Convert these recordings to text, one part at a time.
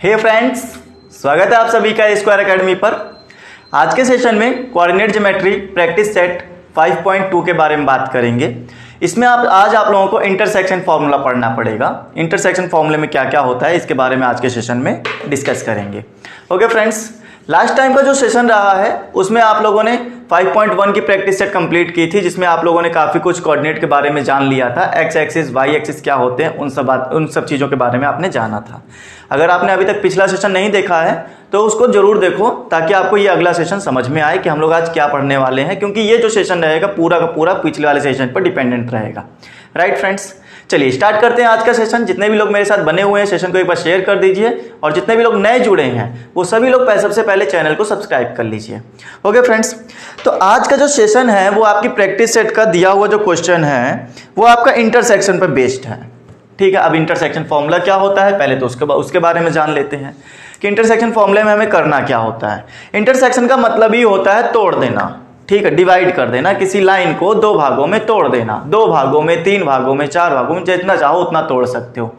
हे friends, स्वागत है आप सभी का स्क्वायर एकेडमी पर। आज के सेशन में कोऑर्डिनेट ज्योमेट्री प्रैक्टिस सेट 5.2 के बारे में बात करेंगे। इसमें आज आप लोगों को इंटरसेक्शन फॉर्मूला पढ़ना पड़ेगा। इंटरसेक्शन फॉर्मूले में क्या क्या होता है इसके बारे में आज के सेशन में डिस्कस करेंगे। ओके फ्रेंड्स, लास्ट टाइम का जो सेशन रहा है उसमें आप लोगों ने 5.1 की प्रैक्टिस सेट कंप्लीट की थी, जिसमें आप लोगों ने काफ़ी कुछ कोऑर्डिनेट के बारे में जान लिया था। एक्स एक्सिस वाई एक्सिस क्या होते हैं उन सब चीज़ों के बारे में आपने जाना था। अगर आपने अभी तक पिछला सेशन नहीं देखा है तो उसको जरूर देखो, ताकि आपको ये अगला सेशन समझ में आए कि हम लोग आज क्या पढ़ने वाले हैं, क्योंकि ये जो सेशन रहेगा पूरा का पूरा पिछले वाले सेशन पर डिपेंडेंट रहेगा। राइट फ्रेंड्स, चलिए स्टार्ट करते हैं आज का सेशन। जितने भी लोग मेरे साथ बने हुए हैं सेशन को एक बार शेयर कर दीजिए, और जितने भी लोग नए जुड़े हैं वो सभी लोग सबसे पहले चैनल को सब्सक्राइब कर लीजिए। ओके फ्रेंड्स, तो आज का जो सेशन है वो आपकी प्रैक्टिस सेट का दिया हुआ जो क्वेश्चन है वो आपका इंटरसेक्शन पर बेस्ड है। ठीक है, अब इंटरसेक्शन फॉर्मूला क्या होता है पहले तो उसके बारे में जान लेते हैं कि इंटरसेक्शन फॉर्मूले में हमें करना क्या होता है। इंटरसेक्शन का मतलब ही होता है तोड़ देना। ठीक है, डिवाइड कर देना, किसी लाइन को दो भागों में तोड़ देना, 2 भागों में, 3 भागों में, 4 भागों में, जितना चाहो उतना तोड़ सकते हो।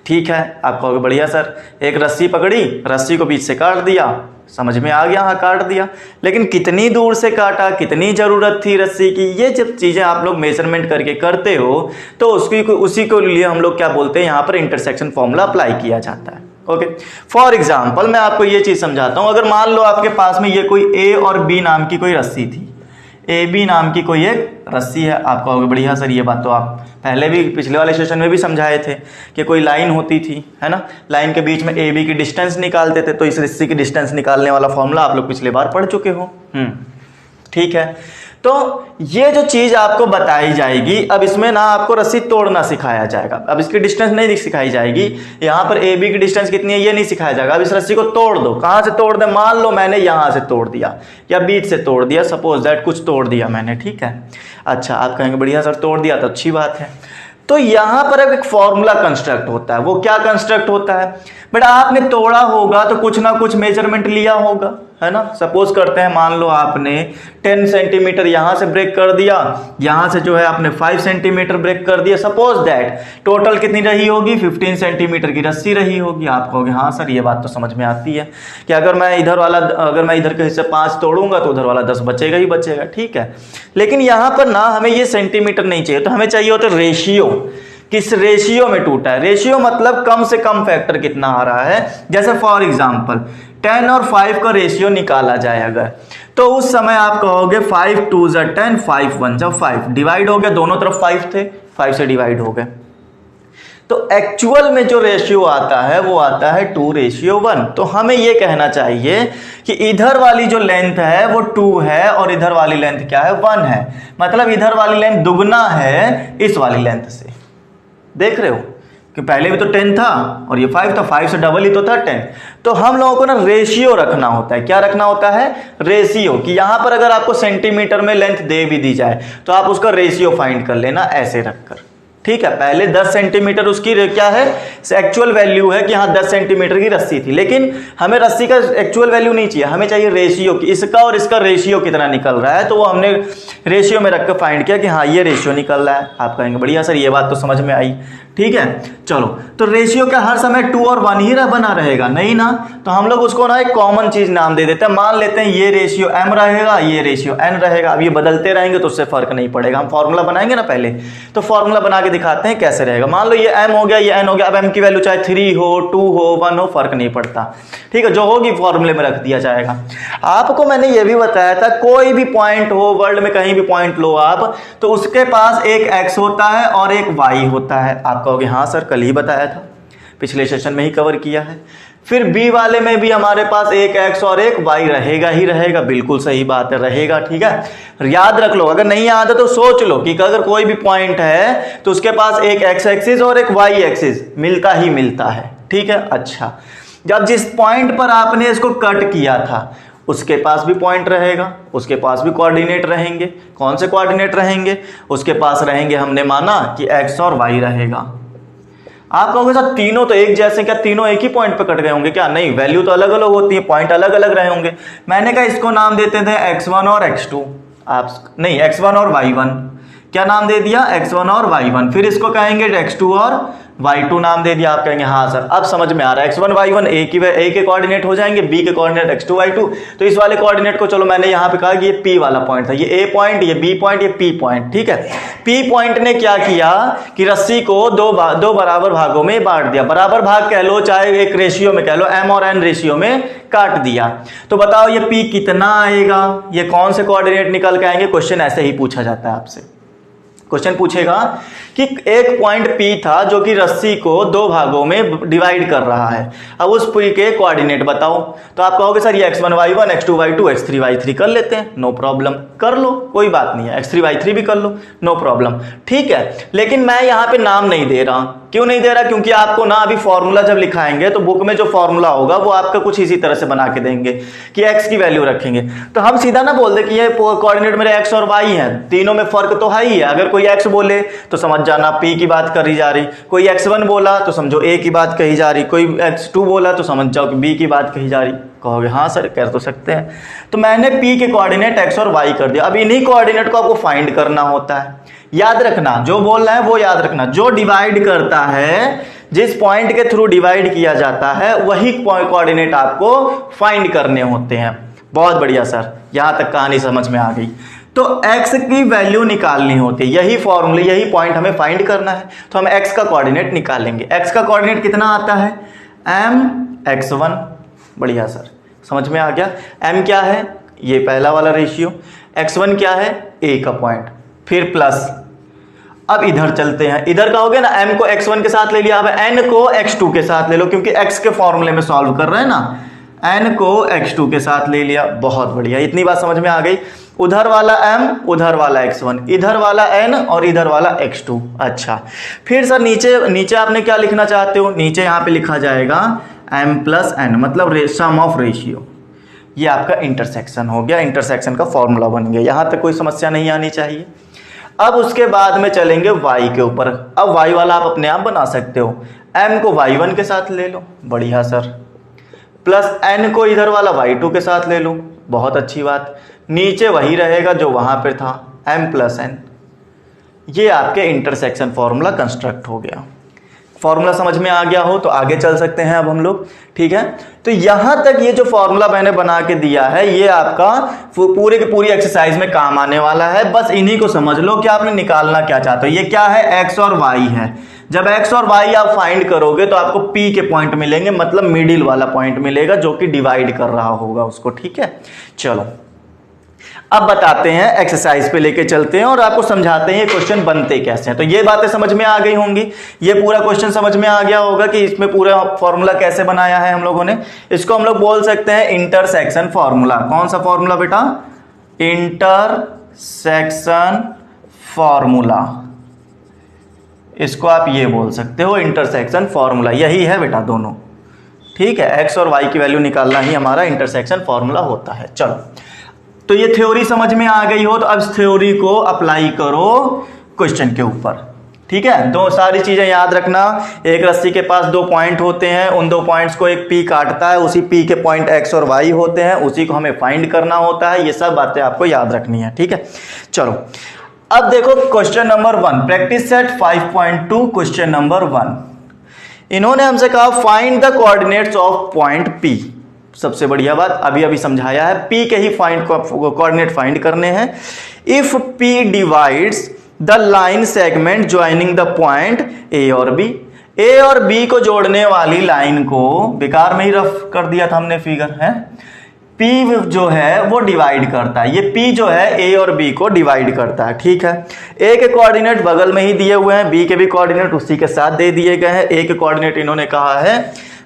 ठीक है, आप कहोगे बढ़िया सर, एक रस्सी पकड़ी, रस्सी को बीच से काट दिया, समझ में आ गया, हाँ काट दिया, लेकिन कितनी दूर से काटा, कितनी जरूरत थी रस्सी की, ये जब चीजें आप लोग मेजरमेंट करके करते हो तो उसी को लिए हम लोग क्या बोलते हैं, यहाँ पर इंटरसेक्शन फॉर्मूला अप्लाई किया जाता है। ओके, फॉर एग्जाम्पल मैं आपको ये चीज समझाता हूं। अगर मान लो आपके पास में ये कोई ए और बी नाम की कोई रस्सी थी, ए बी नाम की कोई एक रस्सी है। आप कहोगे बढ़िया सर, ये बात तो आप पहले भी पिछले वाले सेशन में भी समझाए थे कि कोई लाइन होती थी, है ना, लाइन के बीच में ए बी की डिस्टेंस निकालते थे, तो इस रस्सी की डिस्टेंस निकालने वाला फॉर्मूला आप लोग पिछले बार पढ़ चुके हो। ठीक है, तो ये जो चीज आपको बताई जाएगी, अब इसमें ना आपको रस्सी तोड़ना सिखाया जाएगा। अब इसकी डिस्टेंस नहीं सिखाई जाएगी, यहाँ पर ए बी की डिस्टेंस कितनी है ये नहीं सिखाया जाएगा। अब इस रस्सी को तोड़ दो, कहाँ से तोड़ दे, मान लो मैंने यहाँ से तोड़ दिया या बीच से तोड़ दिया, सपोज दैट कुछ तोड़ दिया मैंने। ठीक है, अच्छा आप कहेंगे बढ़िया सर तोड़ दिया तो अच्छी बात है। तो यहाँ पर अब एक फॉर्मूला कंस्ट्रक्ट होता है। वो क्या कंस्ट्रक्ट होता है बेटा, आपने तोड़ा होगा तो कुछ ना कुछ मेजरमेंट लिया होगा, है ना। सपोज करते हैं, मान लो आपने 10 सेंटीमीटर यहां से ब्रेक कर दिया, यहां से जो है आपने 5 सेंटीमीटर ब्रेक कर दिया, सपोज दैट टोटल कितनी रही होगी, 15 सेंटीमीटर की रस्सी रही होगी। आप कहोगे हाँ सर ये बात तो समझ में आती है कि अगर मैं इधर के हिस्से 5 तोड़ूंगा तो उधर वाला 10 बचेगा ही बचेगा। ठीक है, लेकिन यहां पर ना हमें ये सेंटीमीटर नहीं चाहिए, तो हमें चाहिए होता है रेशियो। किस रेशियो में टूटा है, रेशियो मतलब कम से कम फैक्टर कितना आ रहा है। जैसे फॉर एग्जांपल 10 और 5 का रेशियो निकाला जाए अगर, तो उस समय आप कहोगे 5 2 जा 10, 5 1 जा 5, डिवाइड हो गया, दोनों तरफ 5 थे, 5 से डिवाइड हो गए। तो एक्चुअल में जो रेशियो आता है वो आता है 2:1। तो हमें ये कहना चाहिए कि इधर वाली जो लेंथ है वो 2 है और इधर वाली लेंथ क्या है, 1 है। मतलब इधर वाली लेंथ दुगना है इस वाली लेंथ से। देख रहे हो कि पहले भी तो 10 था और ये 5 था, 5 से डबल ही तो था 10। तो हम लोगों को ना रेशियो रखना होता है। क्या रखना होता है, रेशियो। कि यहां पर अगर आपको सेंटीमीटर में लेंथ दे भी दी जाए तो आप उसका रेशियो फाइंड कर लेना ऐसे रखकर। ठीक है, पहले 10 सेंटीमीटर उसकी क्या है, एक्चुअल वैल्यू है कि हाँ 10 सेंटीमीटर की रस्सी थी, लेकिन हमें रस्सी का एक्चुअल वैल्यू नहीं चाहिए, हमें चाहिए रेशियो कि इसका और इसका रेशियो कितना निकल रहा है। तो वो हमने रेशियो में रखकर फाइंड किया कि हाँ ये रेशियो निकल रहा है। आप कहेंगे बढ़िया सर ये बात तो समझ में आई। ठीक है, चलो, तो रेशियो क्या हर समय 2 और 1 ही बना रहेगा, नहीं ना। तो हम लोग उसको ना एक कॉमन चीज नाम दे देते हैं। मान लेते हैं ये रेशियो m रहेगा, ये रेशियो n रहेगा। अब ये बदलते रहेंगे तो उससे फर्क नहीं पड़ेगा। हम फॉर्मूला बनाएंगे ना पहले, तो फॉर्मूला बना के दिखाते हैं कैसे रहेगा। मान लो ये m हो गया, ये n हो गया। अब m की वैल्यू चाहे 3 हो, 2 हो, 1 हो, फर्क नहीं पड़ता। ठीक है, जो होगी फॉर्मूले में रख दिया जाएगा। आपको मैंने ये भी बताया था, कोई भी पॉइंट हो वर्ल्ड में, कहीं भी पॉइंट लो आप, तो उसके पास एक x होता है और एक y होता है। आप कहोगे हाँ सर कल ही बताया था, पिछले सेशन में ही कवर किया है। फिर बी वाले में भी हमारे पास एक x और एक y रहेगा ही रहेगा। बिल्कुल सही बात है, रहेगा। ठीक है, याद रख लो, अगर नहीं याद है तो सोच लो कि अगर कोई भी पॉइंट है तो उसके पास एक x एक्सिस और एक y एक्सिस मिलता ही मिलता है। ठीक है, अच्छा, जब जिस पॉइंट पर आपने इसको कट किया था उसके पास भी पॉइंट रहेगा, उसके पास भी कोऑर्डिनेट रहेंगे। कौन से कोऑर्डिनेट रहेंगे, उसके पास रहेंगे, हमने माना कि x और y रहेगा। आप कहोगे सर तीनों तो एक जैसे, क्या तीनों एक ही पॉइंट पे कट गए होंगे क्या? नहीं, वैल्यू तो अलग अलग होती है, पॉइंट अलग अलग रहे होंगे। मैंने कहा इसको नाम देते थे x1 और x2, आप नहीं x1 और y1, क्या नाम दे दिया, x1 और y1, फिर इसको कहेंगे x2 और y2 नाम दे दिया। आप कहेंगे हाँ सर अब समझ में आ रहा है, x1 y1 a के कोऑर्डिनेट हो जाएंगे, b के कोऑर्डिनेट x2 y2। तो इस वाले कोऑर्डिनेट को चलो मैंने यहाँ पे कहा कि ये p वाला पॉइंट था, ये a पॉइंट, ये b पॉइंट, ये p पॉइंट, ठीक है। p पॉइंट ने क्या किया कि रस्सी को दो बराबर भागों में बांट दिया, बराबर भाग कह लो चाहे एक रेशियो में कह लो, m और n रेशियो में काट दिया। तो बताओ ये p कितना आएगा, ये कौन से कोऑर्डिनेट निकल के आएंगे। क्वेश्चन ऐसे ही पूछा जाता है आपसे, क्वेश्चन पूछेगा कि एक पॉइंट P था जो कि रस्सी को दो भागों में डिवाइड कर रहा है, अब उस P के कोऑर्डिनेट बताओ। तो आप कहोगे सर ये x1 y1 x2 y2 x3 y3 कर लेते हैं, नो प्रॉब्लम, कर लो कोई बात नहीं है, x3 y3 भी कर लो, नो प्रॉब्लम, ठीक है। लेकिन मैं यहाँ पे नाम नहीं दे रहा, क्यों नहीं दे रहा, क्योंकि आपको ना अभी फॉर्मूला जब लिखाएंगे तो बुक में जो फॉर्मूला होगा वो आपका कुछ इसी तरह से बना के देंगे कि x की वैल्यू रखेंगे। तो हम सीधा ना बोल दे कि ये कोऑर्डिनेट मेरे x और y है, तीनों में फर्क तो है ही है। अगर कोई x बोले तो समझ जाना p की बात करी जा रही, कोई x1 बोला तो समझो a की बात कही जा रही, कोई x2 बोला तो समझ जाओ कि b की बात कही जा रही। कहोगे हाँ सर कर तो सकते हैं। तो मैंने p के कोऑर्डिनेट x और y कर दिया। अब इन्हीं कोऑर्डिनेट को आपको फाइंड करना होता है, याद रखना जो बोल रहा है वो याद रखना, जो डिवाइड करता है, जिस पॉइंट के थ्रू डिवाइड किया जाता है वही कोऑर्डिनेट आपको फाइंड करने होते हैं। बहुत बढ़िया सर, यहां तक कहानी समझ में आ गई। तो x की वैल्यू निकालनी होती है, यही फॉर्मूला, यही पॉइंट हमें फाइंड करना है। तो हम x का कोऑर्डिनेट निकालेंगे। x का कोऑर्डिनेट कितना आता है, mx1। बढ़िया सर, समझ में आ गया। m क्या है, ये पहला वाला रेशियो, x1 क्या है, a का पॉइंट, फिर प्लस। अब इधर चलते हैं, इधर का हो गया ना, m को x1 के साथ ले लिया, अब n को x2 के साथ ले लो, क्योंकि x के फॉर्मूले में सॉल्व कर रहे हैं ना, n को x2 के साथ ले लिया। बहुत बढ़िया, इतनी बात समझ में आ गई। उधर वाला m, उधर वाला x1, इधर वाला n और इधर वाला x2। अच्छा, फिर सर नीचे आपने क्या लिखना चाहते हो, नीचे यहाँ पे लिखा जाएगा m प्लस n, मतलब सम ऑफ रेशियो। ये आपका इंटरसेक्शन हो गया, इंटरसेक्शन का फॉर्मूला बन गया। यहाँ तक कोई समस्या नहीं आनी चाहिए। अब उसके बाद में चलेंगे y के ऊपर। अब y वाला आप अपने आप बना सकते हो, m को y1 के साथ ले लो, बढ़िया सर, प्लस n को इधर वाला y2 के साथ ले लो, बहुत अच्छी बात। नीचे वही रहेगा जो वहां पर था, m प्लस n। ये आपके इंटरसेक्शन फॉर्मूला कंस्ट्रक्ट हो गया। फॉर्मूला समझ में आ गया हो तो आगे चल सकते हैं अब हम लोग, ठीक है। तो यहां तक ये जो फॉर्मूला मैंने बना के दिया है ये आपका पूरे की पूरी एक्सरसाइज में काम आने वाला है। बस इन्हीं को समझ लो कि आपने निकालना क्या चाहते हो। ये क्या है, x और y है। जब x और y आप फाइंड करोगे तो आपको p के पॉइंट मिलेंगे, मतलब मिडिल वाला पॉइंट मिलेगा जो कि डिवाइड कर रहा होगा उसको, ठीक है। चलो अब बताते हैं, एक्सरसाइज पे लेके चलते हैं और आपको समझाते हैं ये क्वेश्चन बनते कैसे हैं। तो ये बातें समझ में आ गई होंगी, ये पूरा क्वेश्चन समझ में आ गया होगा कि इसमें पूरा फॉर्मूला कैसे बनाया है हम लोगों ने। इसको हम लोग बोल सकते हैं इंटरसेक्शन फॉर्मूला। कौन सा फॉर्मूला बेटा, इंटरसेक्शन फॉर्मूला, इसको आप ये बोल सकते हो इंटरसेक्शन फॉर्मूला। यही है बेटा दोनों, ठीक है। एक्स और वाई की वैल्यू निकालना ही हमारा इंटरसेक्शन फॉर्मूला होता है। चलो, तो ये थ्योरी समझ में आ गई हो तो अब थ्योरी को अप्लाई करो क्वेश्चन के ऊपर, ठीक है। दो सारी चीजें याद रखना, एक रस्सी के पास दो पॉइंट होते हैं, उन दो पॉइंट्स को एक पी काटता है, उसी पी के पॉइंट एक्स और वाई होते हैं, उसी को हमें फाइंड करना होता है। ये सब बातें आपको याद रखनी है, ठीक है। चलो अब देखो question number 1, practice set 5.2, question number 1। इन्होंने हमसे कहा find the coordinates of point P. सबसे बढ़िया बात, अभी समझाया है, पी के ही कोऑर्डिनेट फाइंड करने हैं। If P divides the line segment joining the point A और बी। ए और बी को जोड़ने वाली लाइन को बेकार में ही रफ कर दिया था हमने फिगर, है। पी जो है वो डिवाइड करता है, ये पी जो है ए और बी को डिवाइड करता है, ठीक है। ए के कोऑर्डिनेट बगल में ही दिए हुए हैं, बी के भी कोऑर्डिनेट उसी के साथ दे दिए गए हैं। ए के कोऑर्डिनेट इन्होंने कहा है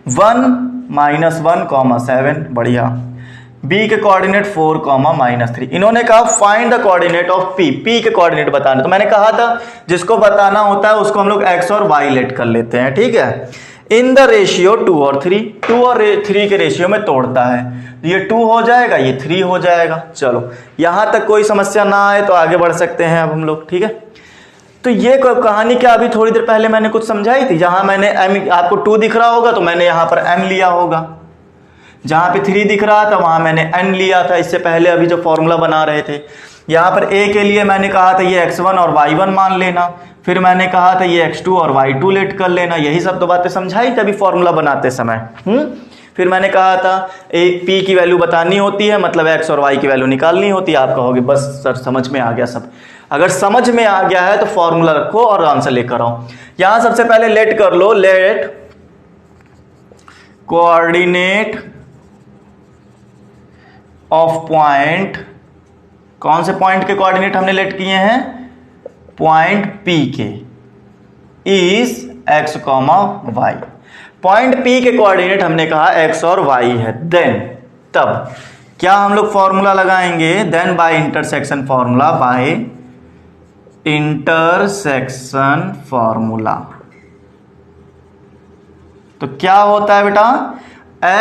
1 -1, 7, बढ़िया। बी के कोऑर्डिनेट 4, -3। इन्होंने कहा find the coordinate of P. P के कोऑर्डिनेट बताना, तो मैंने कहा था जिसको बताना होता है उसको हम लोग एक्स और वाई लेट कर लेते हैं, ठीक है। इन द रेशियो 2 और 3, 2 और 3 के रेशियो में तोड़ता है, ये 2 हो जाएगा, ये 3 हो जाएगा। चलो यहां तक कोई समस्या ना आए तो आगे बढ़ सकते हैं अब हम लोग, ठीक है। तो ये कहानी क्या अभी थोड़ी देर पहले मैंने कुछ समझाई थी, जहां मैंने m, आपको 2 दिख रहा होगा तो मैंने यहां पर m लिया होगा, जहां पे 3 दिख रहा था वहां मैंने n लिया था इससे पहले, अभी जो फॉर्मूला बना रहे थे। यहाँ पर a के लिए मैंने कहा था ये x1 और y1 मान लेना, फिर मैंने कहा था ये x2 और y2 लेट कर लेना, यही सब तो बातें समझाई कभी फॉर्मूला बनाते समय। फिर मैंने कहा था p की वैल्यू बतानी होती है, मतलब x और y की वैल्यू निकालनी होती है। आप कहोगे बस सर समझ में आ गया सब। अगर समझ में आ गया है तो फॉर्मूला रखो और आंसर लेकर आओ। यहां सबसे पहले लेट कर लो, लेट कोऑर्डिनेट ऑफ पॉइंट, कौन से पॉइंट के कोऑर्डिनेट हमने लेट किए हैं, पॉइंट P के, is x, y। Point P के कोऑर्डिनेट हमने कहा x और y है। देन तब क्या हम लोग फॉर्मूला लगाएंगे, then by intersection formula, by intersection formula. तो क्या होता है बेटा,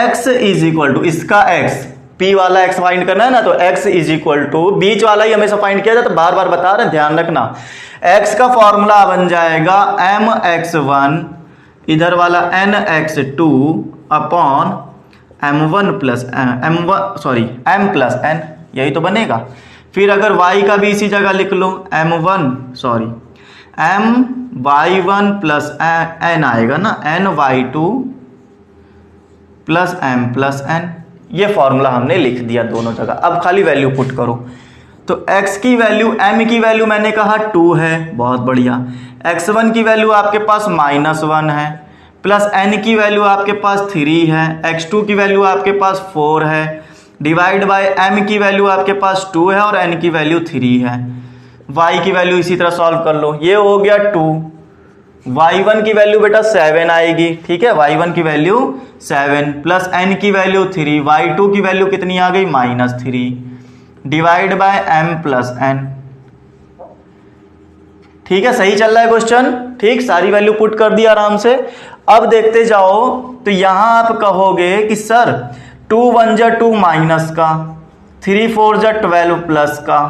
x इज इक्वल टू, इसका x, P वाला x फाइंड करना है ना, तो x इज इक्वल टू, बीच वाला ही हमेशा फाइंड किया जाए, तो बार बार बता रहे हैं ध्यान रखना। x का फॉर्मूला बन जाएगा mx1, इधर वाला nx2 upon m1 plus m plus n, यही तो बनेगा। फिर अगर y का भी इसी जगह लिख लो, my1 प्लस n आएगा ना, ny2 plus m plus n। ये फॉर्मूला हमने लिख दिया दोनों जगह। अब खाली वैल्यू पुट करो। तो x की वैल्यू, m की वैल्यू मैंने कहा 2 है, बहुत बढ़िया। x1 की वैल्यू आपके पास -1 है, प्लस n की वैल्यू आपके पास 3 है, x2 की वैल्यू आपके पास 4 है, डिवाइड बाय m की वैल्यू आपके पास 2 है और n की वैल्यू 3 है। y की वैल्यू इसी तरह सॉल्व कर लो, ये हो गया 2। y1 की वैल्यू बेटा 7 आएगी, ठीक है, y1 की वैल्यू 7 प्लस n की वैल्यू 3, y2 की वैल्यू कितनी आ गई, -3, divide by m plus n। ठीक है, सही चल रहा है क्वेश्चन, ठीक, सारी वैल्यू पुट कर दी आराम से। अब देखते जाओ, तो यहां आप कहोगे कि सर 2 1 जा 2 माइनस का, 3 4 जा 12 प्लस का,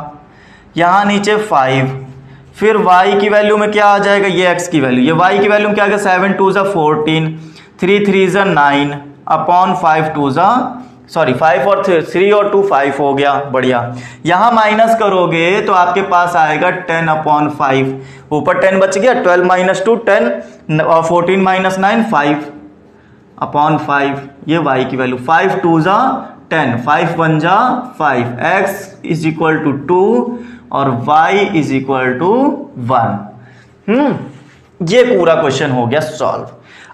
यहां नीचे 5, फिर y की वैल्यू में क्या आ जाएगा, ये x की वैल्यू, ये y की वैल्यू में क्या आ गया, 7 2 जा 14, 3 3 जा 9 अपॉन 5 2 जा 5 और 3 और 2 5 हो गया, बढ़िया। यहाँ माइनस करोगे तो आपके पास आएगा 10 अपॉन 5, ऊपर 10 बच गया, 12 माइनस 2 10 और 14 माइनस 9 5 अपॉन 5, ये y की वैल्यू, 5 2 जा 10, 5 1 जा 5, x इज इक्वल टू 2 और y इज इक्वल टू 1। ये पूरा क्वेश्चन हो गया सॉल्व।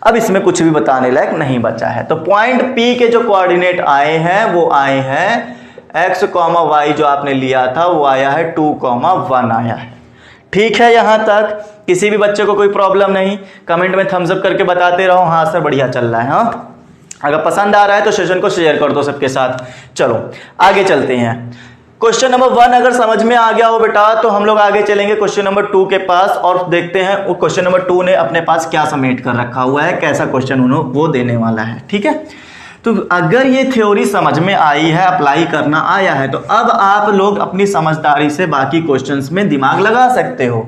अब इसमें कुछ भी बताने लायक नहीं बचा है। तो पॉइंट P के जो कोऑर्डिनेट आए हैं वो आए हैं x, y जो आपने लिया था वो आया है 2, 1 आया है। ठीक है, यहां तक किसी भी बच्चे को कोई प्रॉब्लम नहीं, कमेंट में थम्स अप करके बताते रहो हाँ सर बढ़िया चल रहा है। हाँ, अगर पसंद आ रहा है तो सेशन को शेयर कर दो सबके साथ। चलो आगे चलते हैं। क्वेश्चन नंबर 1 अगर समझ में आ गया हो बेटा तो हम लोग आगे चलेंगे क्वेश्चन नंबर 2 के पास और देखते हैं वो क्वेश्चन नंबर 2 ने अपने पास क्या समेट कर रखा हुआ है, कैसा क्वेश्चन उन्होंने वो देने वाला है। ठीक है, तो अगर ये थ्योरी समझ में आई है, अप्लाई करना आया है, तो अब आप लोग अपनी समझदारी से बाकी क्वेश्चंस में दिमाग लगा सकते हो।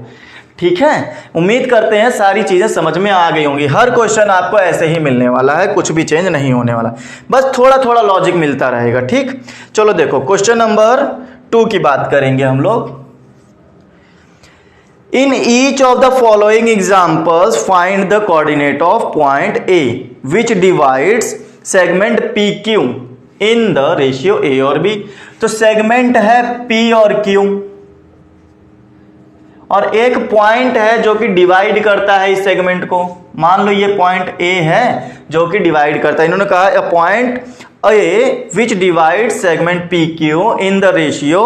ठीक है, उम्मीद करते हैं सारी चीजें समझ में आ गई होंगी। हर क्वेश्चन आपको ऐसे ही मिलने वाला है, कुछ भी चेंज नहीं होने वाला, बस थोड़ा थोड़ा लॉजिक मिलता रहेगा। ठीक, चलो देखो क्वेश्चन नंबर 2 की बात करेंगे हम लोग। In each of the following examples find the coordinate of point A which divides segment PQ in the ratio A और B। तो सेगमेंट है P और Q और एक पॉइंट है जो कि डिवाइड करता है इस सेगमेंट को। मान लो ये पॉइंट A है जो कि डिवाइड करता है। इन्होंने कहा a point A which divide segment PQ in the ratio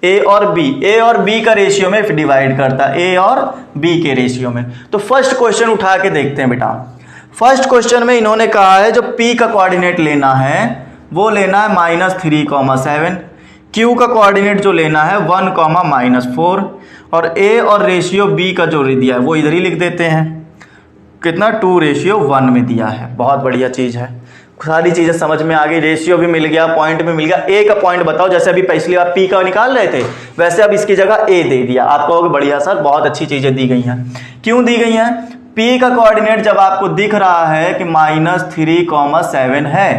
A और B। A और B का रेशियो में डिवाइड करता है, A और B के रेशियो में। तो फर्स्ट क्वेश्चन उठा के देखते हैं बेटा। फर्स्ट क्वेश्चन में इन्होंने कहा है जो P का कोऑर्डिनेट लेना है वो लेना है -3,7। Q का कोऑर्डिनेट जो लेना है 1, -4 और A और रेशियो B का जो दिया है वो इधर ही लिख देते हैं। कितना 2:1 में दिया है। बहुत बढ़िया चीज़ है, सारी चीज़ें समझ में आ गई। रेशियो भी मिल गया, पॉइंट भी मिल गया। A का पॉइंट बताओ, जैसे अभी पिछली बार P का निकाल रहे थे वैसे अब इसकी जगह A दे दिया। आप कहोगे बढ़िया सर बहुत अच्छी चीज़ें दी गई हैं। क्यों दी गई हैं? P का कोऑर्डिनेट जब आपको दिख रहा है कि -3, 7 है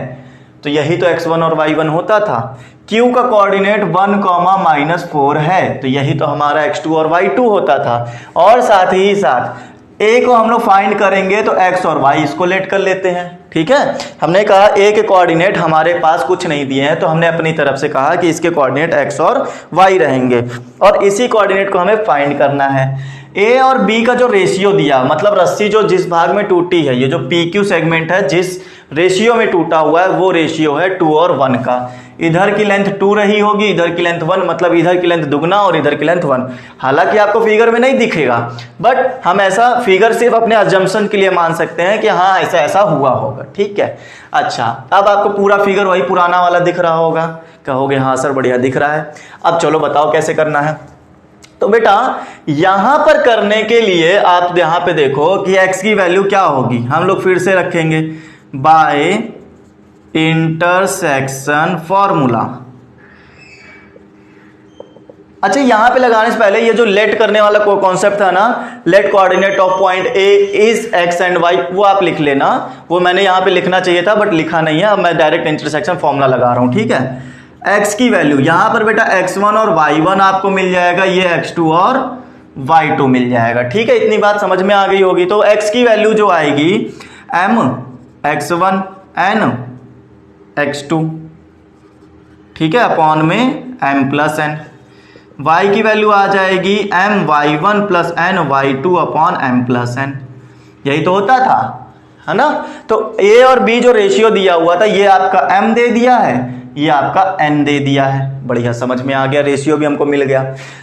तो यही तो x1 और y1 होता था। Q का कोऑर्डिनेट 1, है, तो यही तो हमारा x2 और y2 होता था। और साथ ही साथ A को हम लोग फाइंड करेंगे तो x और y इसको लेट कर लेते हैं, ठीक है। हमने कहा A के कोऑर्डिनेट हमारे पास कुछ नहीं दिए हैं, तो हमने अपनी तरफ से कहा कि इसके कोऑर्डिनेट x और y रहेंगे और इसी कोऑर्डिनेट को हमें फाइंड करना है। A और B का जो रेशियो दिया, मतलब रस्सी जो जिस भाग में टूटी है, ये जो PQ सेगमेंट है जिस रेशियो में टूटा हुआ है वो रेशियो है 2 और 1 का। इधर की लेंथ 2 रही होगी, इधर की लेंथ 1, मतलब इधर की लेंथ दुगना और इधर की लेंथ 1। हालांकि आपको फिगर में नहीं दिखेगा, बट हम ऐसा फिगर सिर्फ अपने अजम्पशन के लिए मान सकते हैं कि हाँ ऐसा ऐसा हुआ होगा, ठीक है। अच्छा, अब आपको पूरा फिगर वही पुराना वाला दिख रहा होगा, कहोगे हाँ सर बढ़िया दिख रहा है। अब चलो बताओ कैसे करना है। तो बेटा यहां पर करने के लिए आप यहां पे देखो कि x की वैल्यू क्या होगी, हम लोग फिर से रखेंगे बाय इंटरसेक्शन फॉर्मूला। अच्छा, यहां पे लगाने से पहले ये जो लेट करने वाला कॉन्सेप्ट था ना, let coordinate of point A is X and Y, वो आप लिख लेना। वो मैंने यहां पे लिखना चाहिए था बट लिखा नहीं है, अब मैं डायरेक्ट इंटरसेक्शन फॉर्मूला लगा रहा हूं, ठीक है। x की वैल्यू यहां पर बेटा x1 और y1 आपको मिल जाएगा, ये x2 और y2 मिल जाएगा, ठीक है। इतनी बात समझ में आ गई होगी। तो x की वैल्यू जो आएगी m x1 n x2, ठीक है, अपॉन में m प्लस n। y की वैल्यू आ जाएगी m y1 plus n y2 upon m plus n। यही तो होता था, है ना। तो a और b जो रेशियो दिया हुआ था, ये आपका m दे दिया है, ये आपका n दे दिया है। बढ़िया, समझ में आ गया, रेशियो भी हमको मिल गया।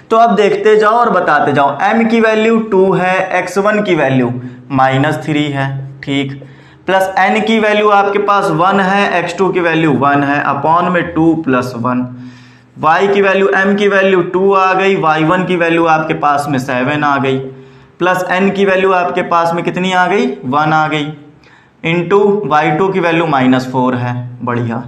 तो अब देखते जाओ और बताते जाओ। m की वैल्यू 2 है, x1 की वैल्यू -3 है, ठीक, प्लस n की वैल्यू आपके पास 1 है, x2 की वैल्यू 1 है, अपॉन में 2 प्लस 1। y की वैल्यू m की वैल्यू 2 आ गई, y1 की वैल्यू आपके पास में 7 आ गई, प्लस n की वैल्यू आपके पास में कितनी आ गई, 1 आ गई, इंटू y2 की वैल्यू -4 है, बढ़िया,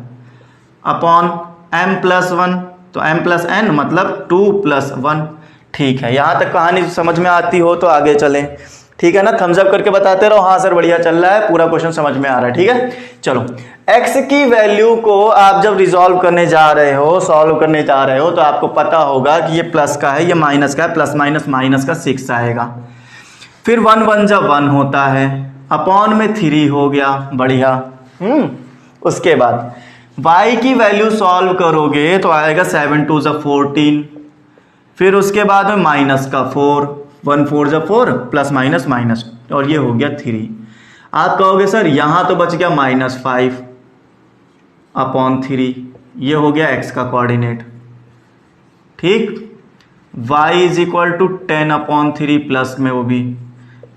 अपॉन m प्लस 1, तो m प्लस n मतलब 2 प्लस 1, ठीक है। यहाँ तक कहानी समझ में आती हो तो आगे चलें, ठीक है ना। थम्स अप करके बताते रहो, हाँ सर बढ़िया चल रहा है, पूरा क्वेश्चन समझ में आ रहा है, ठीक है। चलो, x की वैल्यू को आप जब रिजॉल्व करने जा रहे हो, सॉल्व करने जा रहे हो, तो आपको पता होगा कि ये प्लस का है, ये माइनस का है, प्लस माइनस माइनस का 6 आएगा, फिर 1 1 जब 1 होता है, अपॉन में 3 हो गया, बढ़िया। उसके बाद y की वैल्यू सॉल्व करोगे तो आएगा 7 2 14, फिर उसके बाद में माइनस का 4, 1 4 4 प्लस माइनस माइनस, और ये हो गया 3। आप कहोगे सर यहाँ तो बच गया -5 अपॉन 3, ये हो गया x का कोऑर्डिनेट, ठीक। y is equal to 10 upon 3 plus में वो भी,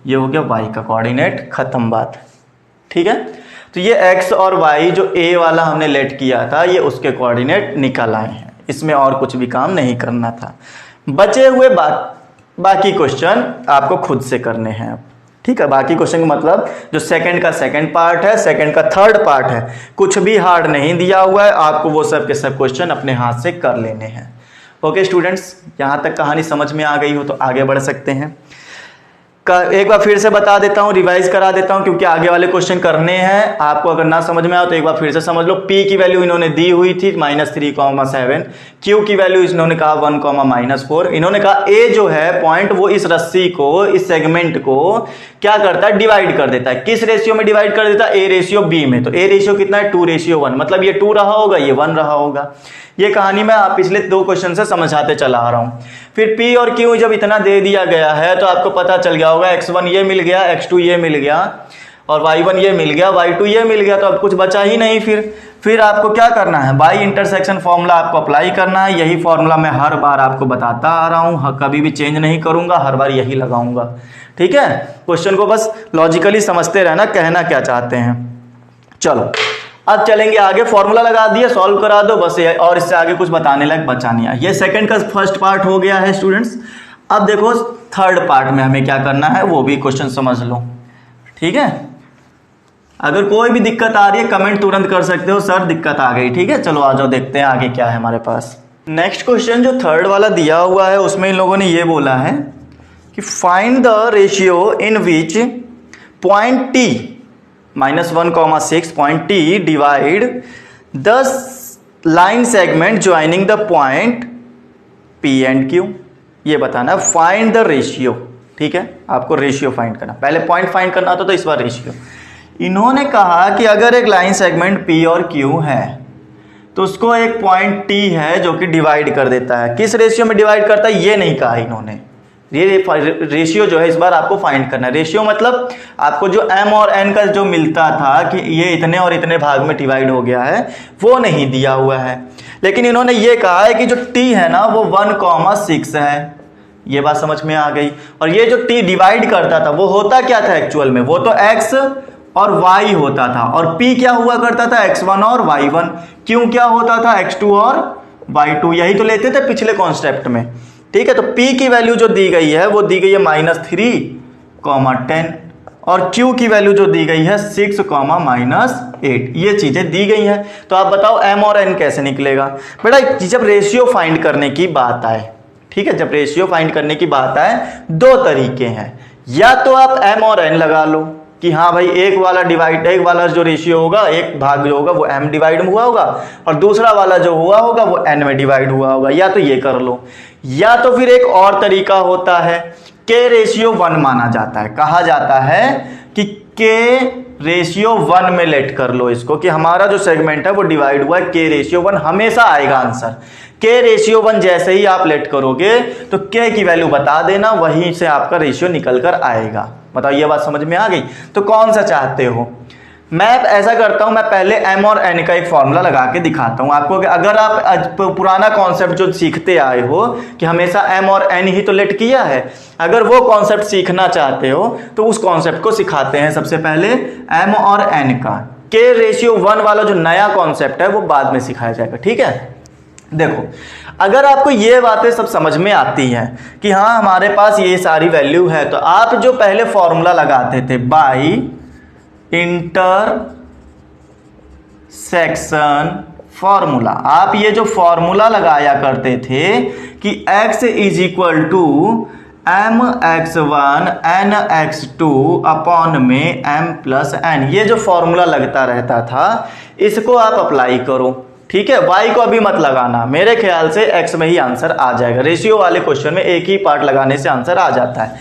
ये हो गया y का कोऑर्डिनेट, खत्म बात, ठीक है। तो ये x और y जो a वाला हमने लेट किया था, ये उसके कोऑर्डिनेट निकल आए हैं, इसमें और कुछ भी काम नहीं करना था। बचे हुए बाकी क्वेश्चन आपको खुद से करने हैं अब, ठीक है। बाकी क्वेश्चन का मतलब जो सेकंड का सेकंड पार्ट है, सेकंड का थर्ड पार्ट है, कुछ भी हार्ड नहीं दिया हुआ है, आपको वो सब के सब क्वेश्चन अपने हाथ से कर लेने हैं। ओके स्टूडेंट्स, यहाँ तक कहानी समझ में आ गई हो तो आगे बढ़ सकते हैं। एक बार फिर से बता देता हूँ, रिवाइज करा देता हूँ, क्योंकि आगे वाले क्वेश्चन करने हैं। आपको अगर ना समझ में आए तो एक बार फिर से समझ लो। P की वैल्यू इन्होंने दी हुई थी -3, 7। Q की वैल्यू इन्होंने कहा 1, -4। इन्होंने कहा A जो है पॉइंट, वो इस रस्सी को, इस सेगमेंट को क्या करता है, डिवाइड कर देता है। किस रेशियो में डिवाइड कर देता है, A रेशियो B में। तो A रेशियो कितना है, 2:1, मतलब ये 2 रहा होगा, ये 1 रहा होगा। ये कहानी मैं आप पिछले 2 क्वेश्चन से समझाते चला आ रहा हूं। फिर P और Q जब इतना दे दिया गया है तो आपको पता चल गया होगा, x1 ये मिल गया, x2 ये मिल गया, और y1 ये मिल गया, y2 ये मिल गया, तो अब कुछ बचा ही नहीं। फिर आपको क्या करना है, बाई इंटरसेक्शन फॉर्मूला आपको अप्लाई करना है। यही फॉर्मूला मैं हर बार आपको बताता आ रहा हूँ, कभी भी चेंज नहीं करूंगा, हर बार यही लगाऊंगा, ठीक है। क्वेश्चन को बस लॉजिकली समझते रहना, कहना क्या चाहते हैं। चलो अब चलेंगे आगे, फॉर्मूला लगा दिए, सॉल्व करा दो बस, और इससे आगे कुछ बताने लायक बचा नहीं है। ये सेकंड का फर्स्ट पार्ट हो गया है स्टूडेंट्स। अब देखो थर्ड पार्ट में हमें क्या करना है, वो भी क्वेश्चन समझ लो, ठीक है। अगर कोई भी दिक्कत आ रही है कमेंट तुरंत कर सकते हो, सर दिक्कत आ गई, ठीक है। चलो आ जाओ, देखते हैं आगे क्या है हमारे पास। नेक्स्ट क्वेश्चन जो थर्ड वाला दिया हुआ है, उसमें इन लोगों ने ये बोला है कि find the ratio in which point T -1, 6 point T divide 10 line segment joining the point P and Q, ये बताना। फाइंड द रेशियो, ठीक है, आपको रेशियो फाइंड करना, पहले पॉइंट फाइंड करना था तो इस बार रेशियो। इन्होंने कहा कि अगर एक लाइन सेगमेंट पी और क्यू है तो उसको एक पॉइंट टी है जो कि डिवाइड कर देता है। किस रेशियो में डिवाइड करता है ये नहीं कहा इन्होंने। ये रेशियो जो है इस बार आपको फाइंड करना है। रेशियो मतलब आपको जो m और n का जो मिलता था कि ये इतने और इतने भाग में डिवाइड हो गया है वो नहीं दिया हुआ है, लेकिन इन्होंने ये कहा है कि जो t है ना वो 1,6 है। ये बात समझ में आ गई। और ये जो t डिवाइड करता था वो होता क्या था एक्चुअल में, वो तो x और y होता था, और p क्या हुआ करता था x1 और y1, q क्या होता था x2 और y2। यही तो लेते थे पिछले कॉन्सेप्ट में, ठीक है। तो p की वैल्यू जो दी गई है वो दी गई है -3,10 और q की वैल्यू जो दी गई है 6,-8। ये चीजें दी गई हैं। तो आप बताओ m और n कैसे निकलेगा। बेटा जब रेशियो फाइंड करने की बात आए, ठीक है, जब रेशियो फाइंड करने की बात आए दो तरीके हैं। या तो आप m और n लगा लो कि हाँ भाई एक वाला जो रेशियो होगा, एक भाग जो होगा वो m डिवाइड में हुआ होगा और दूसरा वाला जो हुआ होगा वो n में डिवाइड हुआ होगा, या तो ये कर लो। या तो फिर एक और तरीका होता है k रेशियो 1 माना जाता है, कहा जाता है कि k रेशियो 1 में लेट कर लो इसको, कि हमारा जो सेगमेंट है वो डिवाइड हुआ है k रेशियो 1, हमेशा आएगा आंसर। k रेशियो 1 जैसे ही आप लेट करोगे तो k की वैल्यू बता देना, वहीं से आपका रेशियो निकल कर आएगा। बताओ ये बात समझ में आ गई। तो कौन सा चाहते हो। मैं ऐसा करता हूं, मैं पहले m और n का एक फॉर्मूला लगा के दिखाता हूं आपको। अगर आप पुराना कॉन्सेप्ट जो सीखते आए हो कि हमेशा m और n ही तो लेट किया है, अगर वो कॉन्सेप्ट सीखना चाहते हो तो उस कॉन्सेप्ट को सिखाते हैं। सबसे पहले m और n का k रेशियो 1 वाला जो नया कॉन्सेप्ट है वो बाद में सिखाया जाएगा, ठीक है। देखो अगर आपको ये बातें सब समझ में आती हैं कि हाँ हमारे पास ये सारी वैल्यू है, तो आप जो पहले फॉर्मूला लगाते थे बाई इंटरसेक्शन फॉर्मूला, आप ये जो फॉर्मूला लगाया करते थे कि x is equal to mx1 nx2 upon में m प्लस n, ये जो फॉर्मूला लगता रहता था इसको आप अप्लाई करो, ठीक है। y को अभी मत लगाना, मेरे ख्याल से x में ही आंसर आ जाएगा। रेशियो वाले क्वेश्चन में एक ही पार्ट लगाने से आंसर आ जाता है।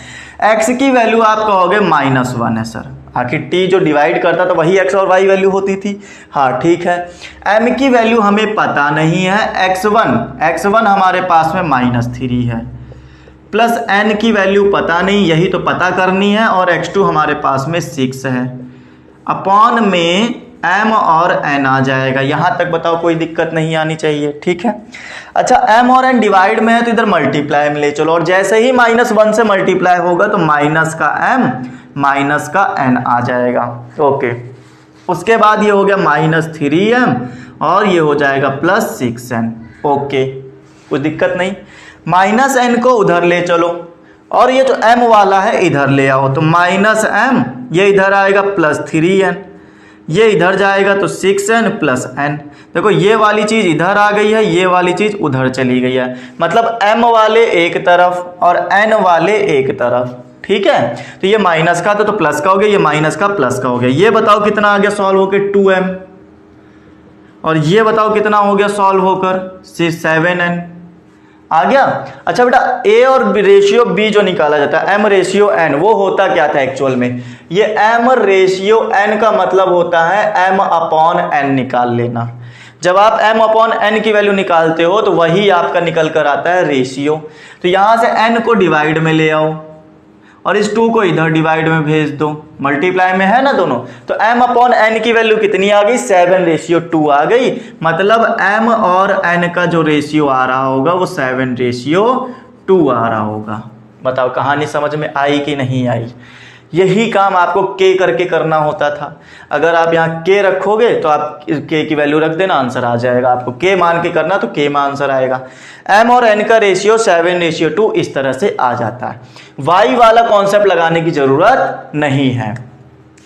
x की वैल्यू आप कहोगे -1 है सर, आखिर t जो डिवाइड करता तो वही x और y वैल्यू होती थी, हाँ ठीक है। m की वैल्यू हमें पता नहीं है, x1 हमारे पास में -3 है, प्लस n की वैल्यू पता नहीं, यही तो पता करनी है, और x2 हमारे पास में 6 है, अपॉन में m और n आ जाएगा। यहां तक बताओ कोई दिक्कत नहीं आनी चाहिए, ठीक है। अच्छा m और n डिवाइड में है तो इधर मल्टीप्लाई में ले चलो, और जैसे ही -1 से मल्टीप्लाई होगा तो माइनस का m माइनस का n आ जाएगा, ओके। उसके बाद ये हो गया -3m और ये हो जाएगा +6n, ओके, कोई दिक्कत नहीं। -n को उधर ले चलो और ये जो m वाला है इधर ले आओ, तो -m ये इधर आएगा +3n, ये इधर जाएगा तो 6n प्लस n। देखो ये वाली चीज इधर आ गई है, ये वाली चीज उधर चली गई है, मतलब m वाले एक तरफ और n वाले एक तरफ, ठीक है। तो ये माइनस का था तो प्लस का हो गया, ये माइनस का प्लस का हो गया। ये बताओ कितना आ गया सॉल्व होकर 2m, और ये बताओ कितना हो गया सॉल्व होकर 7n आ गया। अच्छा बेटा a और रेशियो b जो निकाला जाता है m रेशियो n, वो होता क्या था एक्चुअल में, ये m रेशियो n का मतलब होता है m अपॉन n निकाल लेना। जब आप m अपॉन n की वैल्यू निकालते हो तो वही आपका निकल कर आता है रेशियो। तो यहां से n को डिवाइड में ले आओ और इस 2 को इधर डिवाइड में भेज दो, मल्टीप्लाई में है ना दोनों, तो m अपॉन n की वैल्यू कितनी आ गई 7:2 आ गई, मतलब m और n का जो रेशियो आ रहा होगा वो 7:2 आ रहा होगा। बताओ कहानी समझ में आई कि नहीं आई। यही काम आपको k करके करना होता था। अगर आप यहाँ k रखोगे तो आप k की वैल्यू रख देना, आंसर आ जाएगा। आपको k मान के करना तो k में आंसर आएगा। m और n का रेशियो 7:2 इस तरह से आ जाता है। y वाला कॉन्सेप्ट लगाने की जरूरत नहीं है,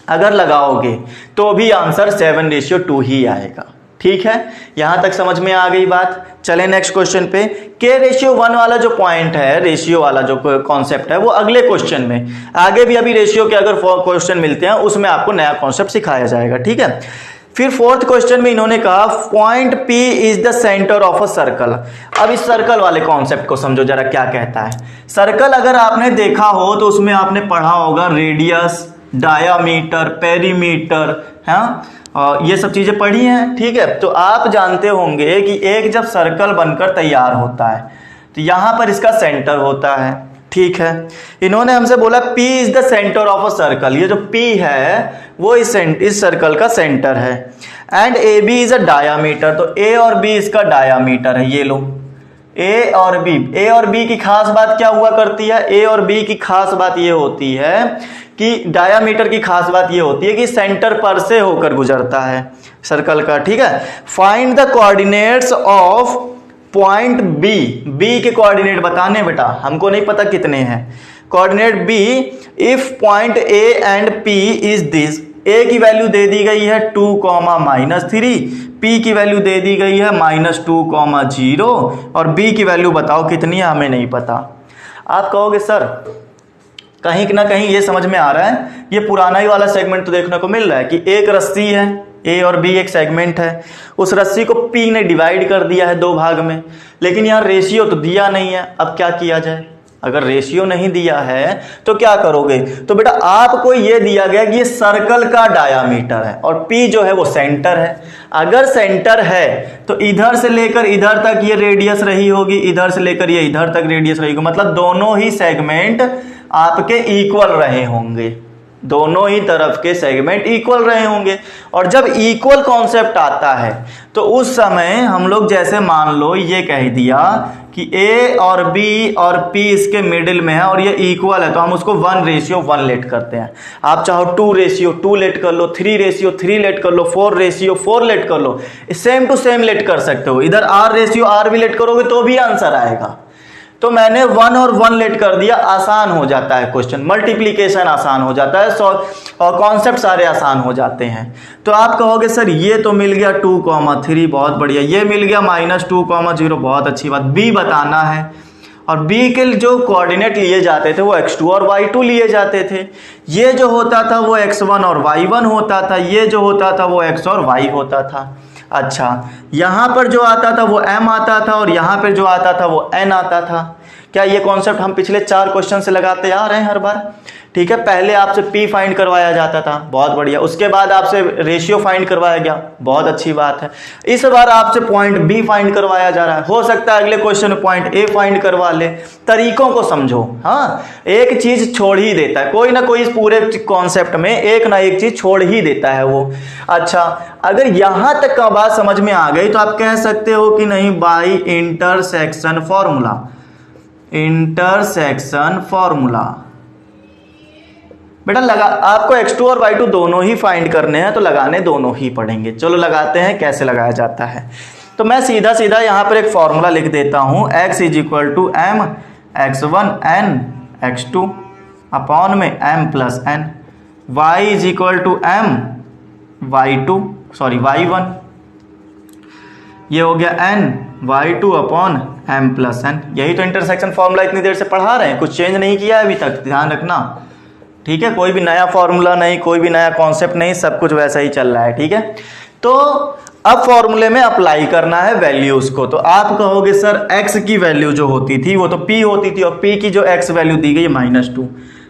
अगर लगाओगे तो भी आंसर 7:2 ही आएगा, ठीक है। यहां तक समझ में आ गई बात। चलें नेक्स्ट क्वेश्चन पे। k रेशियो 1 वाला जो पॉइंट है, रेशियो वाला जो कॉन्सेप्ट है, वो अगले क्वेश्चन में, आगे भी अभी रेशियो के अगर क्वेश्चन मिलते हैं उसमें आपको नया कॉन्सेप्ट सिखाया जाएगा, ठीक है। फिर फोर्थ क्वेश्चन में इन्होंने कहा point P is the centre of a circle. अब इस सर्कल वाले कॉन्सेप्ट को समझो जरा क्या कहता है। सर्कल अगर आपने देखा हो तो उसमें आपने पढ़ा होगा रेडियस, डायामीटर, पेरीमीटर, हाँ, ये सब चीजें पढ़ी हैं, ठीक है। तो आप जानते होंगे कि एक जब सर्कल बनकर तैयार होता है तो यहां पर इसका सेंटर होता है, ठीक है। इन्होंने हमसे बोला P is the centre of a circle, ये जो P है वो इस सर्कल का सेंटर है। And AB is a diameter, तो A और B इसका डायामीटर है। ये लो A और B की खास बात क्या हुआ करती है? A और B की खास बात ये होती है कि डायामीटर की खास बात ये होती है कि सेंटर पर से होकर गुजरता है सर्कल का, ठीक है। Find the coordinates of point B के कोऑर्डिनेट बताने बेटा, हमको नहीं पता कितने हैं। Coordinate B if point A and P is this. A की वैल्यू दे दी गई है 2, -3, P की वैल्यू दे दी गई है -2, 0 और B की वैल्यू बताओ कितनी है, हमें नहीं पता। आप कहोगे सर कहीं ना कहीं ये समझ में आ रहा है, ये पुराना ही वाला सेगमेंट तो देखने को मिल रहा है कि एक रस्सी है, A और B एक सेगमेंट है, उस रस्सी को P ने डिवाइड कर दिया है 2 भाग में, लेकिन यहाँ रेशियो तो दिया नहीं है। अब क्या किया जाए? अगर रेशियो नहीं दिया है तो क्या करोगे? तो बेटा आपको ये दिया गया कि ये सर्कल का डायामीटर है और P जो है वो सेंटर है। अगर सेंटर है तो इधर से लेकर इधर तक ये रेडियस रही होगी, इधर से लेकर ये इधर तक रेडियस रही होगी, मतलब दोनों ही सेगमेंट आपके इक्वल रहे होंगे, दोनों ही तरफ के सेगमेंट इक्वल रहे होंगे। और जब इक्वल कॉन्सेप्ट आता है तो उस समय हम लोग जैसे मान लो ये कह दिया कि A और B और P इसके मिडिल में है और ये इक्वल है, तो हम उसको 1:1 लेट करते हैं। आप चाहो 2:2 लेट कर लो, 3:3 लेट कर लो, 4:4 लेट कर लो, सेम टू सेम लेट कर सकते हो। इधर R भी लेट करोगे तो भी आंसर आएगा। तो मैंने 1 और 1 लेट कर दिया, आसान हो जाता है क्वेश्चन, मल्टीप्लीकेशन आसान हो जाता है, और कॉन्सेप्ट सारे आसान हो जाते हैं। तो आप कहोगे सर ये तो मिल गया 2, 3, बहुत बढ़िया, ये मिल गया -2, 0, बहुत अच्छी बात। B बताना है और B के जो कोऑर्डिनेट लिए जाते थे वो x2 और y2 लिए जाते थे। ये जो होता था वो x1 और y1 होता था, ये जो होता था वो x और y होता था। अच्छा, यहां पर जो आता था वो m आता था और यहां पर जो आता था वो n आता था। क्या ये कॉन्सेप्ट हम पिछले 4 क्वेश्चन से लगाते आ रहे हैं हर बार? ठीक है, पहले आपसे P फाइंड करवाया जाता था, बहुत बढ़िया, उसके बाद आपसे रेशियो फाइंड करवाया गया, बहुत अच्छी बात है। इस बार आपसे पॉइंट B फाइंड करवाया जा रहा है, हो सकता है अगले क्वेश्चन में पॉइंट A फाइंड करवा ले। तरीकों को समझो, हाँ, एक चीज छोड़ ही देता है, कोई ना कोई इस पूरे कॉन्सेप्ट में एक ना एक चीज छोड़ ही देता है वो। अच्छा, अगर यहां तक का बात समझ में आ गई तो आप कह सकते हो कि नहीं by intersection formula, intersection formula. बेटा लगा, आपको x2 और y2 दोनों ही फाइंड करने हैं तो लगाने दोनों ही पड़ेंगे। चलो लगाते हैं कैसे लगाया जाता है। तो मैं सीधा सीधा यहां पर एक फॉर्मूला लिख देता हूं, x = m x1 n x2 upon में m + n, y = m y1, ये हो गया n y2 upon m + n। यही तो इंटरसेक्शन फॉर्मूला इतनी देर से पढ़ा रहे हैं, कुछ चेंज नहीं किया है अभी तक, ध्यान रखना, ठीक है। कोई भी नया फॉर्मूला नहीं, कोई भी नया कॉन्सेप्ट नहीं, सब कुछ वैसा ही चल रहा है, ठीक है। तो अब फॉर्मूले में अप्लाई करना है वैल्यूज को। तो आप कहोगे सर x की वैल्यू जो होती थी वो तो P होती थी और P की जो x वैल्यू दी गई है -2,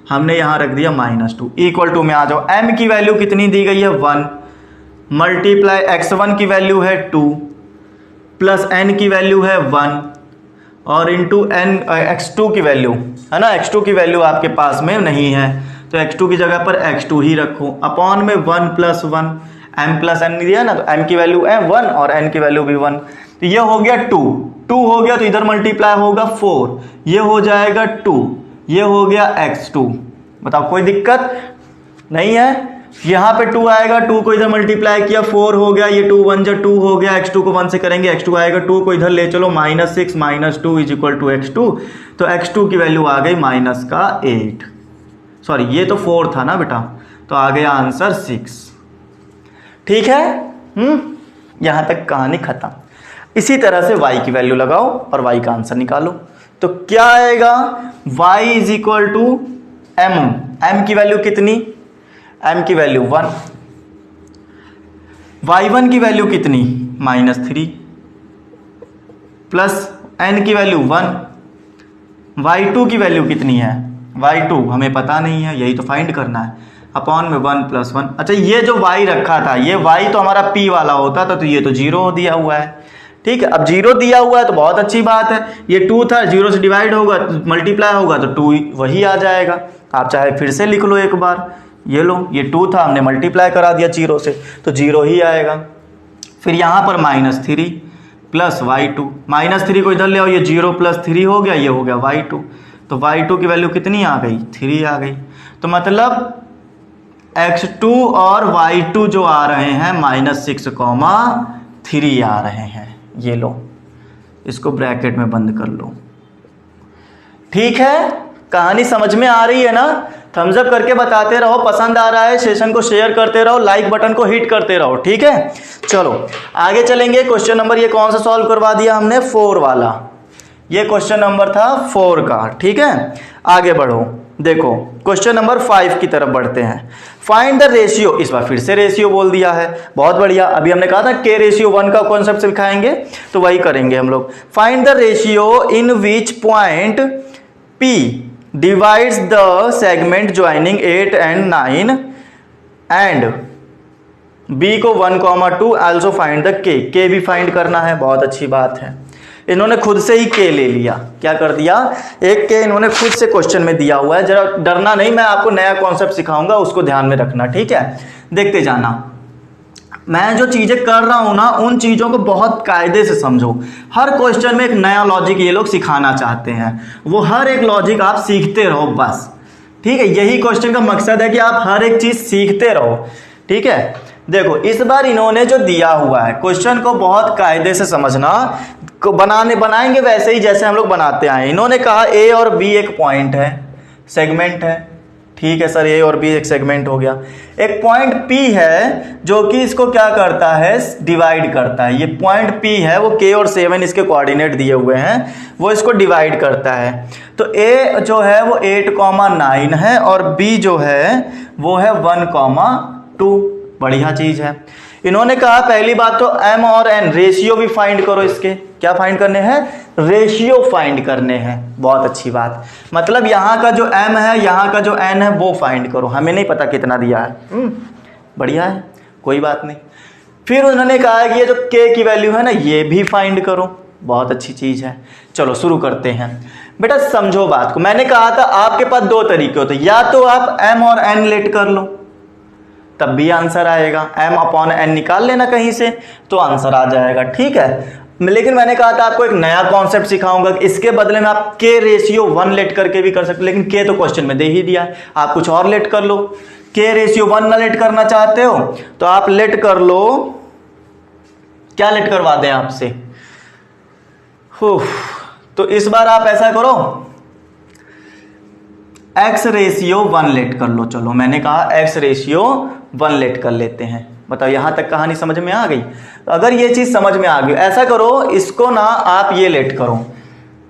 हमने यहां रख दिया -2, इक्वल टू में आ जाओ, m की वैल्यू कितनी दी गई है 1, मल्टीप्लाई x1 की वैल्यू है 2 प्लस n की वैल्यू है 1 और इंटू n x2 की वैल्यू है ना, x2 की वैल्यू आपके पास में नहीं है तो x2 की जगह पर x2 ही रखो, अपॉन में 1 + 1, m + n दिया ना, तो m की वैल्यू है 1 और n की वैल्यू भी 1, तो ये हो गया 2 हो गया, तो इधर मल्टीप्लाई होगा 4, ये हो जाएगा 2, ये हो गया x2। बताओ कोई दिक्कत नहीं है? यहाँ पे 2 आएगा, 2 को इधर मल्टीप्लाई किया 4 हो गया, ये 2 1 = 2 हो गया, x2 को 1 से करेंगे x2 आएगा, 2 को इधर ले चलो -6 - 2 = x2, तो x2 की वैल्यू आ गई -8, सॉरी ये तो 4 था ना बेटा, तो आ गया आंसर 6। ठीक है, यहां तक कहानी खत्म। इसी तरह से y की वैल्यू लगाओ और y का आंसर निकालो। तो क्या आएगा, y = m की वैल्यू कितनी, m की वैल्यू 1, y1 की वैल्यू कितनी -3 प्लस n की वैल्यू 1, y2 की वैल्यू कितनी है, y2 हमें पता नहीं है, यही तो फाइंड करना है, अपॉन में 1 + 1। अच्छा ये जो y रखा था, ये y तो हमारा p वाला होता था, तो ये तो 0 दिया हुआ है, ठीक है। अब 0 दिया हुआ है तो बहुत अच्छी बात है, ये 2 था, 0 से डिवाइड होगा तो मल्टीप्लाई होगा तो 2 वही आ जाएगा। आप चाहे फिर से लिख लो एक बार, ये लो, ये 2 था, हमने मल्टीप्लाई करा दिया 0 से तो 0 ही आएगा। फिर यहाँ पर -3 प्लस y2, -3 को इधर ले आओ, ये 0 + 3 हो गया, ये हो गया y2, तो y2 की वैल्यू कितनी आ गई 3 आ गई। तो मतलब x2 और y2 जो आ रहे हैं -6,3 आ रहे हैं, ये लो, इसको ब्रैकेट में बंद कर लो, ठीक है। कहानी समझ में आ रही है ना? थम्स अप करके बताते रहो, पसंद आ रहा है सेशन को शेयर करते रहो, लाइक बटन को हिट करते रहो, ठीक है। चलो आगे चलेंगे। क्वेश्चन नंबर ये कौन सा सॉल्व करवा दिया हमने, 4 वाला, ये क्वेश्चन नंबर था 4 का, ठीक है। आगे बढ़ो, देखो क्वेश्चन नंबर 5 की तरफ बढ़ते हैं। फाइंड द रेशियो, इस बार फिर से रेशियो बोल दिया है, बहुत बढ़िया। अभी हमने कहा था K/1 का कॉन्सेप्ट सिखाएंगे, तो वही करेंगे हम लोग। Find the ratio in which point P divides the segment joining 8 and 9 and B को 1,2, also find the K, K भी फाइंड करना है, बहुत अच्छी बात है। इन्होंने खुद से ही K ले लिया, क्या कर दिया, एक K इन्होंने खुद से क्वेश्चन में दिया हुआ है। जरा डरना नहीं, मैं आपको नया कॉन्सेप्ट सिखाऊंगा, उसको ध्यान में रखना, ठीक है। देखते जाना, मैं जो चीजें कर रहा हूं ना, उन चीजों को बहुत कायदे से समझो। हर क्वेश्चन में एक नया लॉजिक ये लोग सिखाना चाहते हैं, वो हर एक लॉजिक आप सीखते रहो बस, ठीक है। यही क्वेश्चन का मकसद है कि आप हर एक चीज सीखते रहो, ठीक है। देखो इस बार इन्होंने जो दिया हुआ है, क्वेश्चन को बहुत कायदे से समझना, बनाएंगे वैसे ही जैसे हम लोग बनाते आए। इन्होंने कहा A और B एक पॉइंट है, सेगमेंट है, ठीक है सर, A और B एक सेगमेंट हो गया। एक पॉइंट P है जो कि इसको क्या करता है, डिवाइड करता है। ये पॉइंट P है, वो K और 7 इसके कोऑर्डिनेट दिए हुए हैं, वो इसको डिवाइड करता है। तो A जो है वो 8,9 है और B जो है वो है 1,2, बढ़िया चीज है। इन्होंने कहा पहली बात तो M और N रेशियो भी फाइंड करो, इसके क्या फाइंड करने हैं, रेशियो फाइंड करने हैं, बहुत अच्छी बात। मतलब यहाँ का जो M है, यहाँ का जो N है, वो फाइंड करो। हमें नहीं पता कितना दिया है, बढ़िया है, कोई बात नहीं। फिर उन्होंने कहा है कि ये जो K की वैल्यू है ना, ये भी फाइंड करो, बहुत अच्छी चीज है। चलो शुरू करते हैं। बेटा समझो बात को, मैंने कहा था आपके पास 2 तरीके होते हैं, या तो आप M और N लेट कर लो तब भी आंसर आएगा, M/N निकाल लेना कहीं से तो आंसर आ जाएगा, ठीक है। लेकिन मैंने कहा था आपको एक नया कॉन्सेप्ट सिखाऊंगा, इसके बदले में आप K/1 लेट करके भी कर सकते, लेकिन K तो क्वेश्चन में दे ही दिया, आप कुछ और लेट कर लो। K/1 ना लेट करना चाहते हो तो आप लेट कर लो, क्या लेट करवा दें आपसे, तो इस बार आप ऐसा करो, X/1 लेट कर लो। चलो मैंने कहा X/1 लेट कर लेते हैं। बताओ यहां तक कहानी समझ में आ गई? अगर ये चीज समझ में आ गई, ऐसा करो, इसको ना आप ये लेट करो,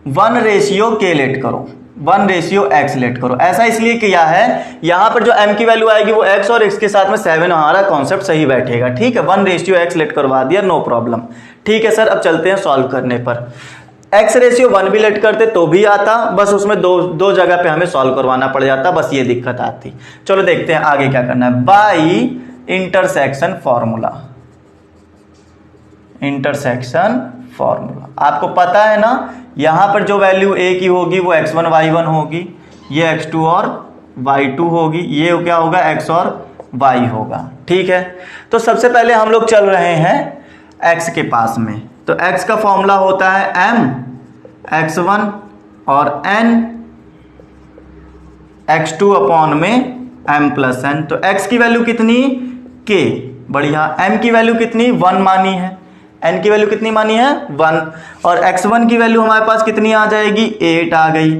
1/K लेट करो, 1/X लेट करो। ऐसा इसलिए किया है, यहां पर जो M की वैल्यू आएगी वो X और X के साथ में 7, हमारा कॉन्सेप्ट सही बैठेगा, ठीक है। 1/X लेट करवा दिया, नो प्रॉब्लम, ठीक है सर। अब चलते हैं सॉल्व करने पर। X/1 भी लेट करते तो भी आता, बस उसमें दो जगह पे हमें सॉल्व करवाना पड़ जाता, बस ये दिक्कत आती। चलो देखते हैं आगे क्या करना है। By intersection formula, intersection formula आपको पता है ना, यहां पर जो वैल्यू A की होगी वो X1 Y1 होगी, ये X2 और Y2 होगी, ये क्या होगा X और Y होगा, ठीक है। तो सबसे पहले हम लोग चल रहे हैं X के पास में, तो X का फॉर्मूला होता है M X1 और N X2 अपॉन में M प्लस N। तो X की वैल्यू कितनी, K, बढ़िया। M की वैल्यू कितनी, 1 मानी है, N की वैल्यू कितनी मानी है, 1, और X1 की वैल्यू हमारे पास कितनी आ जाएगी, 8 आ गई,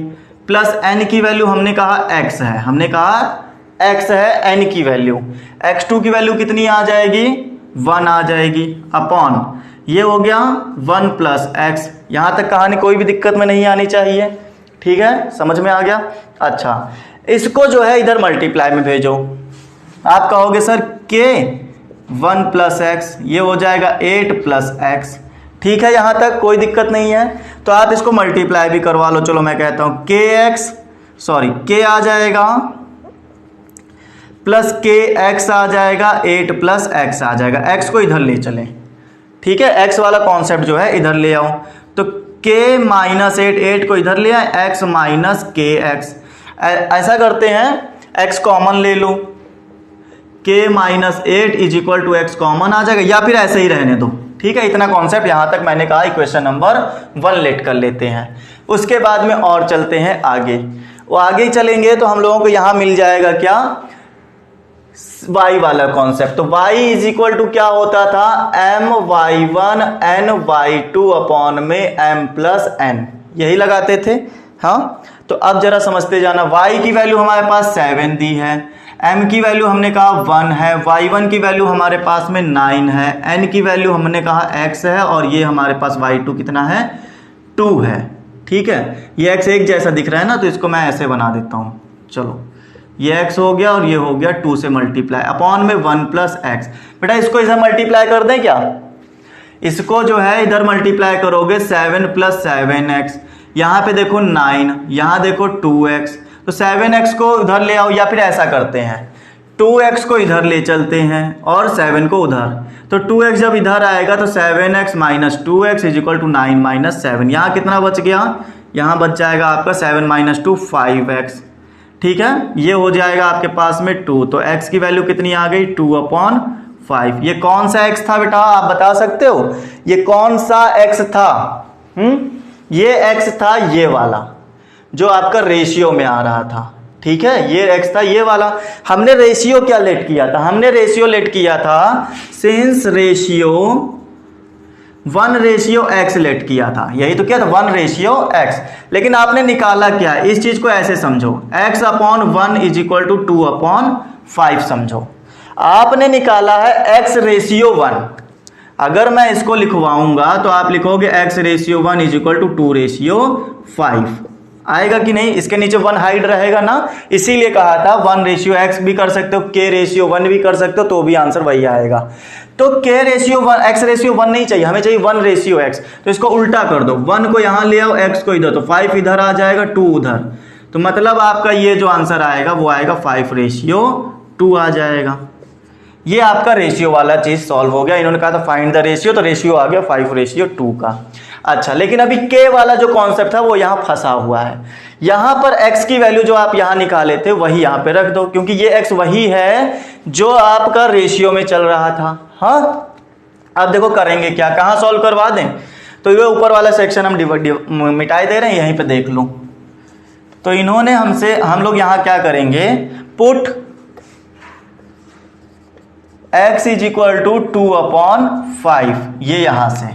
प्लस N की वैल्यू हमने कहा X है, हमने कहा X है N की वैल्यू, X2 की वैल्यू कितनी आ जाएगी, 1 आ जाएगी, अपॉन ये हो गया 1 प्लस X। यहां तक कहानी कोई भी दिक्कत में नहीं आनी चाहिए, ठीक है, समझ में आ गया। अच्छा इसको जो है इधर मल्टीप्लाई में भेजो। आप कहोगे सर K 1 प्लस एक्स, ये हो जाएगा 8 प्लस एक्स। ठीक है, यहाँ तक कोई दिक्कत नहीं है। तो आप इसको मल्टीप्लाई भी करवा लो। चलो मैं कहता हूँ के आ जाएगा प्लस के एक्स आ जाएगा, 8 प्लस एक्स आ जाएगा। एक्स को इधर ले चलें, ठीक है, एक्स वाला कॉन्सेप्ट जो है इधर ले आओ। तो के माइनस 8 को इधर ले आए, एक्स माइनस के एक्स। ऐसा करते हैं, एक्स कॉमन ले लो, के minus 8 is equal to x common आ जाएगा, या फिर ऐसे ही रहने दो। ठीक है, इतना कॉन्सेप्ट यहां तक मैंने कहा इक्वेशन नंबर 1 लेट कर लेते हैं। उसके बाद में और चलते हैं आगे। वो आगे चलेंगे तो हम लोगों को यहां मिल जाएगा क्या, y वाला कॉन्सेप्ट। तो y इज इक्वल टू क्या होता था, my1 ny2 अपॉन में m प्लस n, यही लगाते थे। हाँ, तो अब जरा समझते जाना। y की वैल्यू हमारे पास 7 दी है, m की वैल्यू हमने कहा 1 है, y1 की वैल्यू हमारे पास में 9 है, n की वैल्यू हमने कहा x है, और ये हमारे पास y2 कितना है, 2 है। ठीक है, ये x एक जैसा दिख रहा है ना, तो इसको मैं ऐसे बना देता हूँ। चलो, ये x हो गया और ये हो गया 2 से मल्टीप्लाई अपॉन में 1 प्लस एक्स। बेटा इसको इधर मल्टीप्लाई कर दें क्या, इसको जो है इधर मल्टीप्लाई करोगे 7 प्लस 7x, यहाँ पे देखो 9, यहाँ देखो 2x, तो 7x को उधर ले आओ, या फिर ऐसा करते हैं 2x को इधर ले चलते हैं और 7 को उधर। तो 2x जब इधर आएगा तो 7x minus 2x is equal to 9 minus 7। यहाँ कितना बच गया, यहाँ बच जाएगा आपका 7 माइनस 2 5x। ठीक है, ये हो जाएगा आपके पास में 2। तो x की वैल्यू कितनी आ गई, 2 अपॉन 5। ये कौन सा x था बेटा, आप बता सकते हो, ये कौन सा x था? ये x था ये वाला जो आपका रेशियो में आ रहा था। ठीक है, ये x था ये वाला। हमने रेशियो क्या लेट किया था, हमने रेशियो लेट किया था सिंस रेशियो 1:x लेट किया था, यही तो क्या था 1:x। लेकिन आपने निकाला क्या, इस चीज को ऐसे समझो, x upon 1 is equal to 2 upon 5 समझो। आपने निकाला है x रेशियो 1। अगर मैं इसको लिखवाऊंगा तो आप लिखोगे x ratio 1 is equal to 2 ratio 5। आएगा कि नहीं, इसके नीचे 1 हाइड रहेगा ना, इसीलिए कहा था 1:x भी कर सकते हो, k रेशियो 1 भी कर सकते हो, तो भी आंसर वही आएगा। तो k रेशियो 1, x रेशियो 1 नहीं चाहिए, हमें चाहिए 1:x। तो इसको उल्टा कर दो, 1 को यहां ले आओ, x को इधर, तो 5 इधर आ जाएगा, 2 उधर। तो मतलब आपका ये जो आंसर आएगा वो आएगा 5:2 आ जाएगा। ये आपका रेशियो वाला चीज सॉल्व हो गया। इन्होंने कहा था फाइंड द रेशियो, तो रेशियो आ गया 5:2 का। अच्छा, लेकिन अभी के वाला जो कॉन्सेप्ट था वो यहाँ फंसा हुआ है। यहाँ पर x की वैल्यू जो आप यहाँ निकाले थे वही यहाँ पे रख दो, क्योंकि ये x वही है जो आपका रेशियो में चल रहा था। हाँ, अब देखो करेंगे क्या, कहाँ सॉल्व करवा दें, तो ये ऊपर वाला सेक्शन हम मिटाई दे रहे हैं, यहीं पे देख लो। तो इन्होंने हमसे, हम लोग यहाँ क्या करेंगे, put x is equal to 2 upon 5, ये यहां से।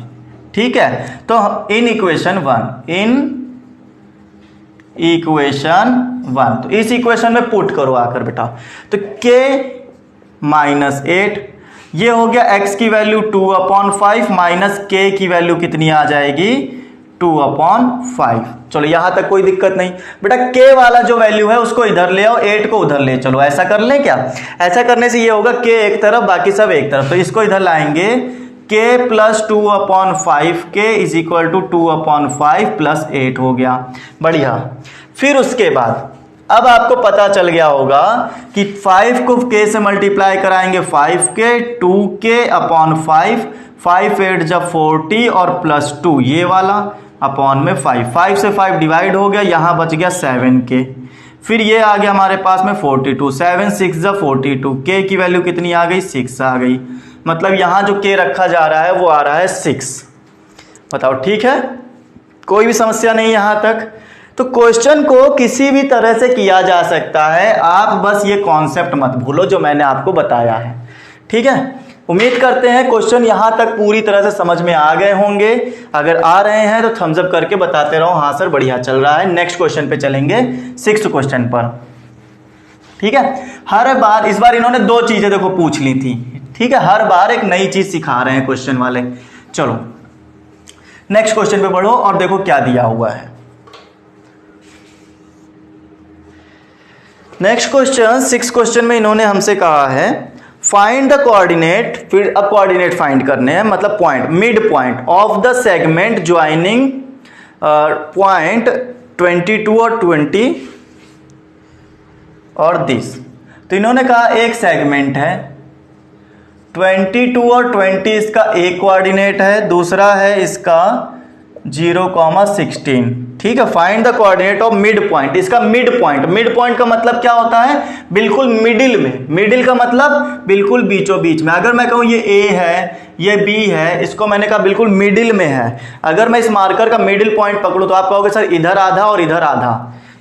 ठीक है, तो इन इक्वेशन 1, तो इस इक्वेशन में पुट करो आकर बेटा। तो k माइनस 8, ये हो गया x की वैल्यू 2 अपॉन 5 माइनस k की वैल्यू कितनी आ जाएगी, 2 अपॉन 5। चलो यहां तक कोई दिक्कत नहीं। बेटा k वाला जो वैल्यू है उसको इधर ले आओ, 8 को उधर ले चलो। ऐसा कर लें क्या, ऐसा करने से ये होगा k एक तरफ बाकी सब एक तरफ, तो इसको इधर लाएंगे, k plus 2 upon 5 k is equal to 2 upon 5 plus 8 हो गया। बढ़िया। फिर उसके बाद अब आपको पता चल गया होगा कि 5 को k से मल्टीप्लाई कराएंगे 5k, 2k अपॉन 5, 5 8 जब 40 और प्लस 2 ये वाला अपॉन में 5 से 5 डिवाइड हो गया, यहाँ बच गया 7k। फिर ये आ गया हमारे पास में 42, 7 6 जब 42, k की वैल्यू कितनी आ गई, 6 आ गई। मतलब यहाँ जो k रखा जा रहा है वो आ रहा है 6। बताओ ठीक है, कोई भी समस्या नहीं यहाँ तक। तो क्वेश्चन को किसी भी तरह से किया जा सकता है, आप बस ये कॉन्सेप्ट मत भूलो जो मैंने आपको बताया है। ठीक है, उम्मीद करते हैं क्वेश्चन यहाँ तक पूरी तरह से समझ में आ गए होंगे। अगर आ रहे हैं तो थम्स अप करके बताते रहो, हाँ सर बढ़िया चल रहा है। नेक्स्ट क्वेश्चन पे चलेंगे, 6th क्वेश्चन पर। ठीक है, हर बार इस बार इन्होंने 2 चीजें देखो पूछ ली थी। ठीक है, हर बार एक नई चीज सिखा रहे हैं क्वेश्चन वाले। चलो नेक्स्ट क्वेश्चन पे बढ़ो और देखो क्या दिया हुआ है। नेक्स्ट क्वेश्चन 6th क्वेश्चन में इन्होंने हमसे कहा है फाइंड द कोऑर्डिनेट, फिर अब कोऑर्डिनेट फाइंड करने हैं, मतलब point, mid point of the segment joining point 22 और 20 और दिस। तो इन्होंने कहा एक सेगमेंट है 22 और 20, इसका एक कोऑर्डिनेट है, दूसरा है इसका 0,16। ठीक है, find the coordinate of mid point, इसका मिड पॉइंट, मिड पॉइंट का मतलब क्या होता है, बिल्कुल मिडिल में, मिडिल का मतलब बिल्कुल बीचों बीच में। अगर मैं कहूँ ये ए है, ये बी है, इसको मैंने कहा बिल्कुल मिडिल में है, अगर मैं इस मार्कर का मिडिल पॉइंट पकड़ूं तो आप कहोगे सर इधर आधा और इधर आधा,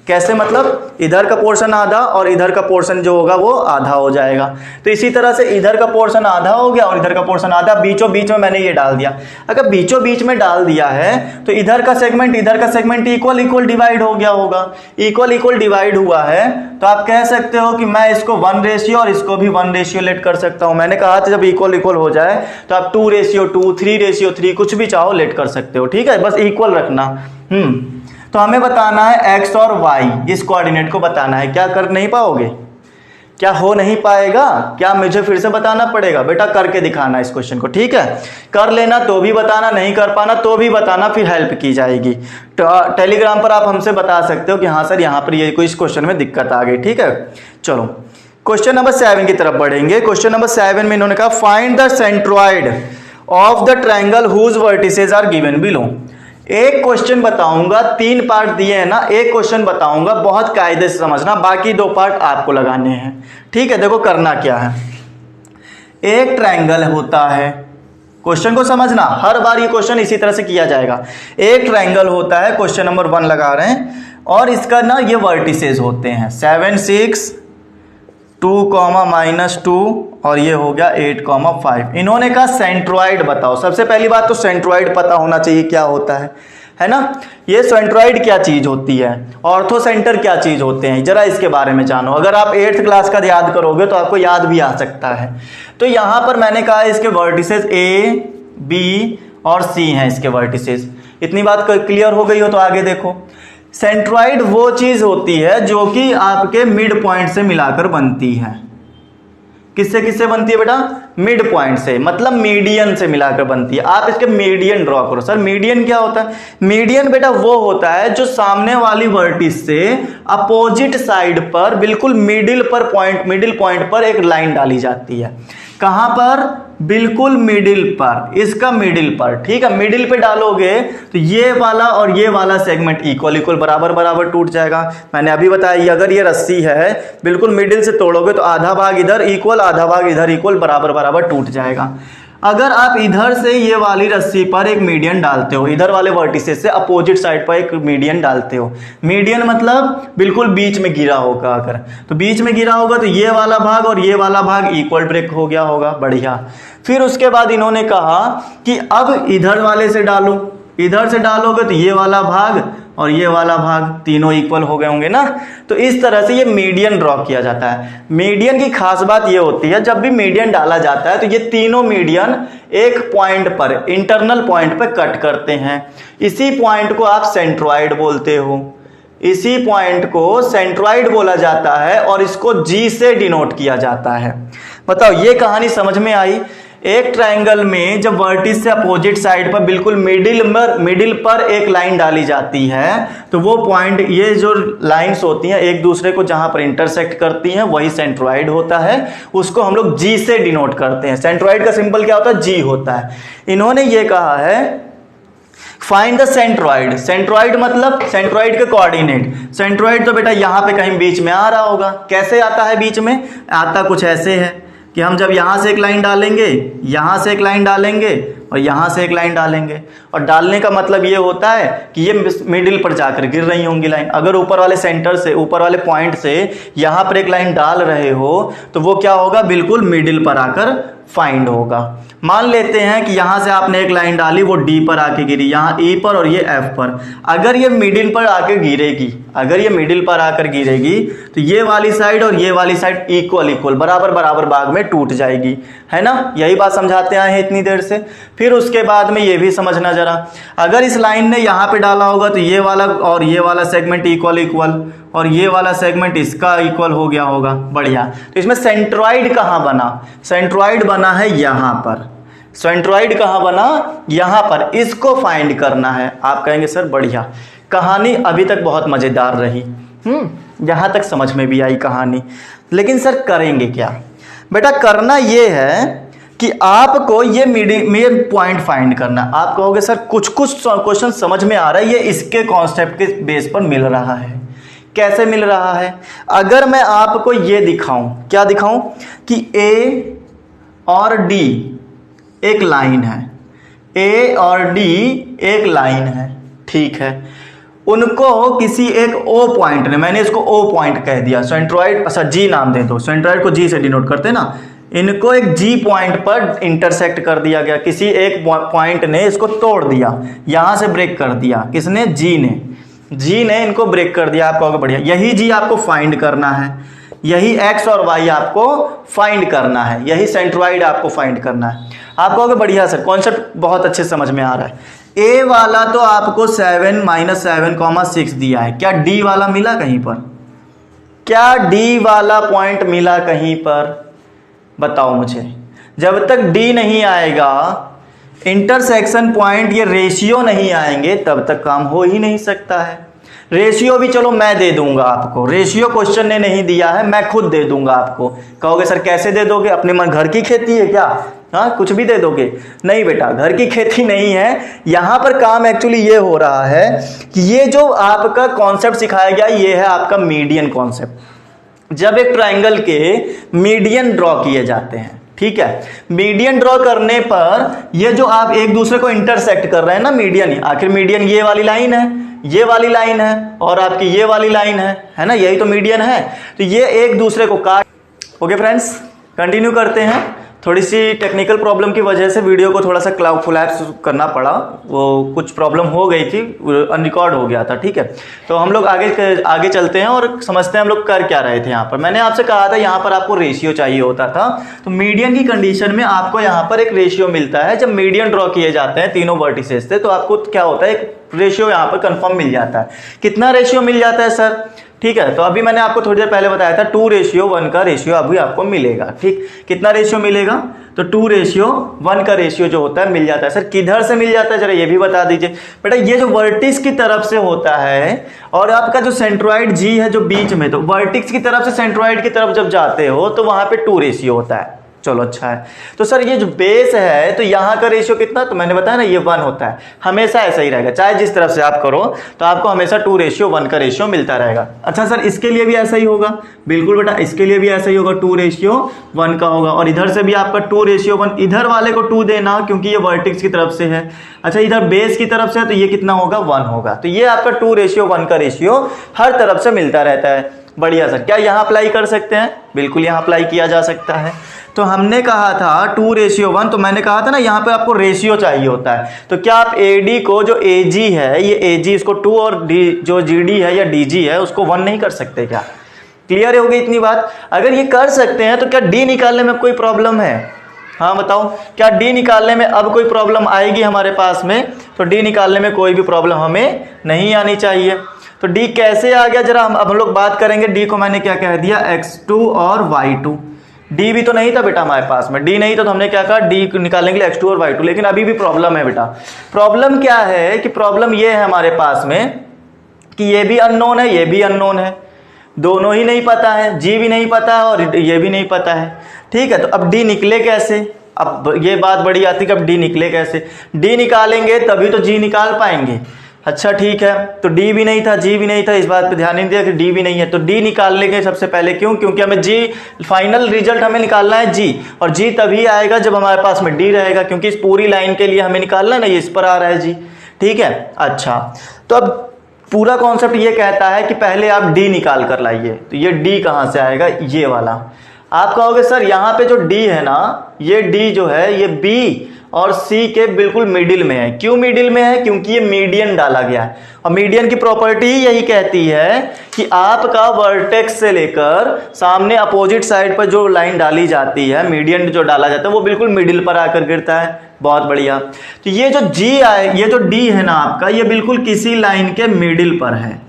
कैसे, मतलब इधर का पोर्शन आधा और इधर का पोर्शन जो होगा वो आधा हो जाएगा। तो इसी तरह से इधर का पोर्शन आधा हो गया और इधर का पोर्शन आधा, बीचों बीच में मैंने ये डाल दिया। अगर बीचों बीच में डाल दिया है तो इधर का सेगमेंट इक्वल इक्वल डिवाइड हो गया होगा, इक्वल इक्वल डिवाइड हुआ है तो आप कह सकते हो कि मैं इसको 1 रेशियो और इसको भी 1 रेशियो लेट कर सकता हूं। मैंने कहा था जब इक्वल इक्वल हो जाए तो आप 2:2, 3:3 कुछ भी चाहो लेट कर सकते हो। ठीक है, बस इक्वल रखना। तो हमें बताना है x और y, इस कोऑर्डिनेट को बताना है। क्या कर नहीं पाओगे, क्या हो नहीं पाएगा, क्या मुझे फिर से बताना पड़ेगा? बेटा करके दिखाना इस क्वेश्चन को। ठीक है, कर लेना तो भी बताना, नहीं कर पाना तो भी बताना, फिर हेल्प की जाएगी। टेलीग्राम पर आप हमसे बता सकते हो कि हाँ सर यहाँ पर ये कोई इस क्वेश्चन में दिक्कत आ गई। ठीक है, चलो क्वेश्चन नंबर 7 की तरफ बढ़ेंगे। क्वेश्चन नंबर 7 में इन्होंने कहा find the centroid of the triangle whose vertices are given below. एक क्वेश्चन बताऊंगा, 3 पार्ट दिए हैं ना, एक क्वेश्चन बताऊंगा, बहुत कायदे से समझना, बाकी 2 पार्ट आपको लगाने हैं। ठीक है, देखो करना क्या है, एक ट्रायंगल होता है, क्वेश्चन को समझना, हर बार ये क्वेश्चन इसी तरह से किया जाएगा। एक ट्रायंगल होता है, क्वेश्चन नंबर 1 लगा रहे हैं, और इसका ना ये वर्टिसेस होते हैं 7, 6, 2, -2 और ये हो गया 8, 5। इन्होंने कहा सेंट्रॉइड बताओ। सबसे पहली बात तो सेंट्रॉइड पता होना चाहिए क्या होता है ना। ये सेंट्रॉइड क्या चीज होती है, ऑर्थो सेंटर क्या चीज होते हैं, जरा इसके बारे में जानो। अगर आप 8th क्लास का याद करोगे तो आपको याद भी आ सकता है। तो यहां पर मैंने कहा इसके वर्टिसेस A, B और C हैं इसके वर्टिसेस। इतनी बात क्लियर हो गई हो तो आगे देखो। सेंट्रॉइड वो चीज होती है जो कि आपके मिड पॉइंट से मिलाकर बनती है। किससे किससे बनती है बेटा? मिड पॉइंट से, मतलब मीडियन से मिलाकर बनती है। आप इसके मीडियन ड्रॉ करो। सर मीडियन क्या होता है? मीडियन बेटा वो होता है जो सामने वाली वर्टिस से अपोजिट साइड पर बिल्कुल मिडिल पॉइंट पर एक लाइन डाली जाती है। कहां पर? बिल्कुल मिडिल पर, इसका मिडिल पर। ठीक है, मिडिल पे डालोगे तो ये वाला और ये वाला सेगमेंट इक्वल इक्वल बराबर बराबर टूट जाएगा। मैंने अभी बताया, अगर ये रस्सी है बिल्कुल मिडिल से तोड़ोगे तो आधा भाग इधर इक्वल, आधा भाग इधर इक्वल, बराबर बराबर टूट जाएगा। अगर आप इधर से ये वाली रस्सी पर एक मीडियन डालते हो, इधर वाले वर्टिसेस से अपोजिट साइड पर एक मीडियन डालते हो, मीडियन मतलब बिल्कुल बीच में गिरा होगा। अगर तो बीच में गिरा होगा तो ये वाला भाग और ये वाला भाग इक्वल ब्रेक हो गया होगा। बढ़िया। फिर उसके बाद इन्होंने कहा कि अब इधर वाले से डालो, इधर से डालोगे तो ये वाला भाग और ये वाला भाग तीनों इक्वल हो गए होंगे ना। तो इस तरह से ये मीडियन ड्रॉ किया जाता है। मीडियन की खास बात ये होती है, जब भी मीडियन डाला जाता है तो ये तीनों मीडियन एक पॉइंट पर, इंटरनल पॉइंट पर कट करते हैं। इसी पॉइंट को आप सेंट्रॉइड बोलते हो, इसी पॉइंट को सेंट्रॉइड बोला जाता है और इसको G से डिनोट किया जाता है। बताओ ये कहानी समझ में आई? एक ट्रायंगल में जब वर्टिस से अपोजिट साइड पर बिल्कुल मिडिल पर एक लाइन डाली जाती है तो वो पॉइंट, ये जो लाइंस होती हैं एक दूसरे को जहां पर इंटरसेक्ट करती हैं वही सेंट्रॉइड होता है। उसको हम लोग G से डिनोट करते हैं। सेंट्रॉइड का सिंबल क्या होता है? G होता है। इन्होंने ये कहा है फाइंड द सेंट्रॉइड। सेंट्रॉइड मतलब सेंट्रॉइड के कोऑर्डिनेट। सेंट्रॉइड तो बेटा यहां पे कहीं बीच में आ रहा होगा। कैसे आता है बीच में? आता कुछ ऐसे है कि हम जब यहां से एक लाइन डालेंगे, यहां से एक लाइन डालेंगे और यहां से एक लाइन डालेंगे, और डालने का मतलब ये होता है कि ये मिडिल पर जाकर गिर रही होंगी लाइन। अगर ऊपर वाले सेंटर से, ऊपर वाले पॉइंट से यहां पर एक लाइन डाल रहे हो तो वो क्या होगा? बिल्कुल मिडिल पर आकर फाइंड होगा। मान लेते हैं कि यहां से आपने एक लाइन डाली, वो D पर आके गिरी, यहां E पर और ये F पर। अगर ये मिडिल पर आके गिरेगी, अगर ये मिडिल पर आकर गिरेगी तो ये वाली साइड और ये वाली साइड इक्वल इक्वल बराबर बराबर भाग में टूट जाएगी, है ना। यही बात समझाते आए हैं इतनी देर से। फिर उसके बाद में ये भी समझना जरा, अगर इस लाइन ने यहाँ पे डाला होगा तो ये वाला और ये वाला सेगमेंट इक्वल इक्वल, और ये वाला सेगमेंट इसका इक्वल हो गया होगा। बढ़िया। तो इसमें सेंट्रॉइड कहाँ बना? सेंट्रॉइड बना है यहाँ पर। सेंट्रॉइड कहाँ बना? यहाँ पर। इसको फाइंड करना है। आप कहेंगे सर बढ़िया, कहानी अभी तक बहुत मज़ेदार रही, यहाँ तक समझ में भी आई कहानी, लेकिन सर करेंगे क्या? बेटा करना ये है कि आपको ये मीडियन पॉइंट फाइंड करना। आप कहोगे सर कुछ कुछ क्वेश्चन समझ में आ रहा है, ये इसके कॉन्सेप्ट के बेस पर मिल रहा है। कैसे मिल रहा है? अगर मैं आपको ये दिखाऊं, क्या दिखाऊं कि ए और डी एक लाइन है, ए और डी एक लाइन है, ठीक है। उनको किसी एक ओ पॉइंट ने, मैंने इसको ओ पॉइंट कह दिया, सेंट्रॉइड, अच्छा जी नाम दे दो, सेंट्रॉइड को जी से डिनोट करते हैं ना, इनको एक जी पॉइंट पर इंटरसेक्ट कर दिया गया। किसी एक पॉइंट ने इसको तोड़ दिया, यहां से ब्रेक कर दिया। किसने? जी ने इनको ब्रेक कर दिया। आप कहोगे बढ़िया, यही जी आपको फाइंड करना है, यही एक्स और वाई आपको फाइंड करना है, यही सेंट्रॉइड आपको फाइंड करना है। आप कहोगे बढ़िया सर, कॉन्सेप्ट बहुत अच्छे समझ में आ रहा है। ए वाला तो आपको 7 - 7,6 दिया है। क्या डी वाला मिला कहीं पर? क्या डी वाला पॉइंट मिला कहीं पर? बताओ मुझे। जब तक डी नहीं आएगा, इंटरसेक्शन पॉइंट, ये रेशियो नहीं आएंगे, तब तक काम हो ही नहीं सकता है। रेशियो भी चलो मैं दे दूंगा आपको, रेशियो क्वेश्चन ने नहीं दिया है, मैं खुद दे दूंगा आपको। कहोगे सर कैसे दे दोगे? अपने मन घर की खेती है क्या? हाँ, कुछ भी दे दोगे? नहीं बेटा, घर की खेती नहीं है। यहां पर काम एक्चुअली ये हो रहा है कि ये जो आपका कॉन्सेप्ट सिखाया गया, ये है आपका मीडियन कॉन्सेप्ट। जब एक ट्राइंगल के मीडियन ड्रॉ किए जाते हैं, ठीक है, मीडियन ड्रॉ करने पर ये जो आप एक दूसरे को इंटरसेक्ट कर रहे हैं ना, मीडियन, आखिर मीडियन ये वाली लाइन है, ये वाली लाइन है, और आपकी ये वाली लाइन है ना, यही तो मीडियन है। तो ये एक दूसरे को काट। ओके फ्रेंड्स, कंटिन्यू करते हैं। थोड़ी सी टेक्निकल प्रॉब्लम की वजह से वीडियो को थोड़ा सा कोलैप्स करना पड़ा, वो कुछ प्रॉब्लम हो गई थी, अनरिकॉर्ड हो गया था, ठीक है। तो हम लोग आगे चलते हैं और समझते हैं हम लोग कर क्या रहे थे। यहाँ पर मैंने आपसे कहा था, यहाँ पर आपको रेशियो चाहिए होता था। तो मीडियन की कंडीशन में आपको यहाँ पर एक रेशियो मिलता है। जब मीडियन ड्रॉ किए जाते हैं तीनों वर्टिसेस से, तो आपको क्या होता है, एक रेशियो यहाँ पर कंफर्म मिल जाता है। कितना रेशियो मिल जाता है सर? ठीक है, तो अभी मैंने आपको थोड़ी देर पहले बताया था 2:1 का रेशियो अभी आपको मिलेगा। ठीक, कितना रेशियो मिलेगा? तो 2:1 का रेशियो जो होता है मिल जाता है। सर किधर से मिल जाता है, जरा ये भी बता दीजिए। बेटा ये जो वर्टिक्स की तरफ से होता है, और आपका जो सेंट्रॉइड जी है जो बीच में, तो वर्टिक्स की तरफ से सेंट्रॉइड की तरफ जब जाते हो तो वहां पे 2 रेशियो होता है। चलो अच्छा है। तो सर ये जो बेस है, तो यहाँ का रेशियो कितना? तो मैंने बताया ना, ये 1 होता है। हमेशा ऐसा ही रहेगा, चाहे जिस तरफ से आप करो, तो आपको हमेशा 2:1 का रेशियो मिलता रहेगा। अच्छा सर इसके लिए भी ऐसा ही होगा? बिल्कुल बेटा, इसके लिए भी ऐसा ही होगा, 2:1 का होगा। और इधर से भी आपका 2:1, इधर वाले को 2 देना, क्योंकि ये वर्टिक्स की तरफ से है। अच्छा, इधर बेस की तरफ से है, तो ये कितना होगा? 1 होगा। तो ये आपका 2:1 का रेशियो हर तरफ से मिलता रहता है। बढ़िया सर, क्या यहाँ अप्लाई कर सकते हैं? बिल्कुल यहाँ अप्लाई किया जा सकता है। तो हमने कहा था 2:1, तो मैंने कहा था ना यहाँ पे आपको रेशियो चाहिए होता है। तो क्या आप AD को, जो AG है, ये AG इसको 2, और D जो GD है या DG है उसको 1 नहीं कर सकते क्या? क्लियर हो गई इतनी बात? अगर ये कर सकते हैं तो क्या D निकालने में कोई प्रॉब्लम है? हाँ बताओ, क्या D निकालने में अब कोई प्रॉब्लम आएगी हमारे पास में? तो D निकालने में कोई भी प्रॉब्लम हमें नहीं आनी चाहिए। तो D कैसे आ गया, जरा हम लोग बात करेंगे। D को मैंने क्या कह दिया? X2 और Y2। D भी तो नहीं था बेटा हमारे पास में, D नहीं तो हमने क्या कहा? D निकालने के लिए X2 और Y2। लेकिन अभी भी प्रॉब्लम है बेटा। प्रॉब्लम क्या है कि प्रॉब्लम ये है हमारे पास में कि ये भी अननोन है, ये भी अननोन है, दोनों ही नहीं पता है, G भी नहीं पता है और ये भी नहीं पता है। ठीक है, तो अब D निकले कैसे? अब ये बात बड़ी आती है कि अब D निकले कैसे? D निकालेंगे तभी तो G निकाल पाएंगे। अच्छा ठीक है, तो D भी नहीं था, G भी नहीं था, इस बात पे ध्यान नहीं दिया कि D भी नहीं है। तो D निकाल लेंगे सबसे पहले। क्यों? क्योंकि हमें G, फाइनल रिजल्ट हमें निकालना है G, और G तभी आएगा जब हमारे पास में D रहेगा, क्योंकि इस पूरी लाइन के लिए हमें निकालना है ना, ये इस पर आ रहा है G। ठीक है, अच्छा तो अब पूरा कॉन्सेप्ट ये कहता है कि पहले आप D निकाल कर लाइए। तो ये D कहाँ से आएगा? ये वाला। आप कहोगे सर यहाँ पे जो D है ना, ये D जो है ये B और C के बिल्कुल मिडिल में है। क्यों मिडिल में है? क्योंकि ये मीडियन डाला गया है, और मीडियन की प्रॉपर्टी ही यही कहती है कि आपका वर्टेक्स से लेकर सामने अपोजिट साइड पर जो लाइन डाली जाती है, मीडियन जो डाला जाता है, वो बिल्कुल मिडिल पर आकर गिरता है। बहुत बढ़िया। तो ये जो G आए, ये जो D है ना आपका, ये बिल्कुल किसी लाइन के मिडिल पर है।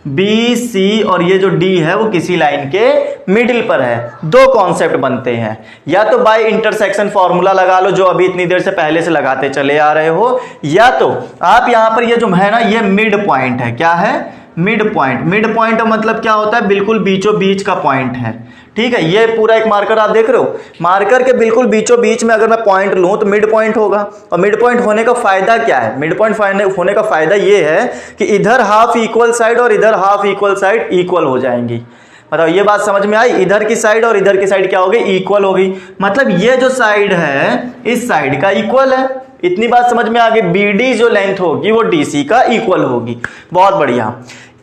बी सी और ये जो डी है वो किसी लाइन के मिडिल पर है। दो कॉन्सेप्ट बनते हैं, या तो बाय इंटरसेक्शन फॉर्मूला लगा लो जो अभी इतनी देर से पहले से लगाते चले आ रहे हो, या तो आप यहां पर ये जो है ना ये मिड पॉइंट है। क्या है? Mid point. मिड पॉइंट मतलब क्या होता है? बिल्कुल बीचों बीच का पॉइंट है। ठीक है, ये पूरा एक मार्कर आप देख रहे हो, मार्कर के बिल्कुल बीचों बीच में अगर मैं पॉइंट लूं तो मिड पॉइंट होगा। और मिड पॉइंट होने का फायदा क्या है? मिड पॉइंट होने का फायदा ये है कि इधर हाफ इक्वल साइड और इधर हाफ इक्वल साइड इक्वल हो जाएंगी। मतलब ये बात समझ में आई? इधर की साइड और इधर की साइड क्या हो गई? इक्वल हो गई। मतलब ये जो साइड है इस साइड का इक्वल है। इतनी बात समझ में आ गई? BD जो लेंथ होगी वो DC का इक्वल होगी। बहुत बढ़िया।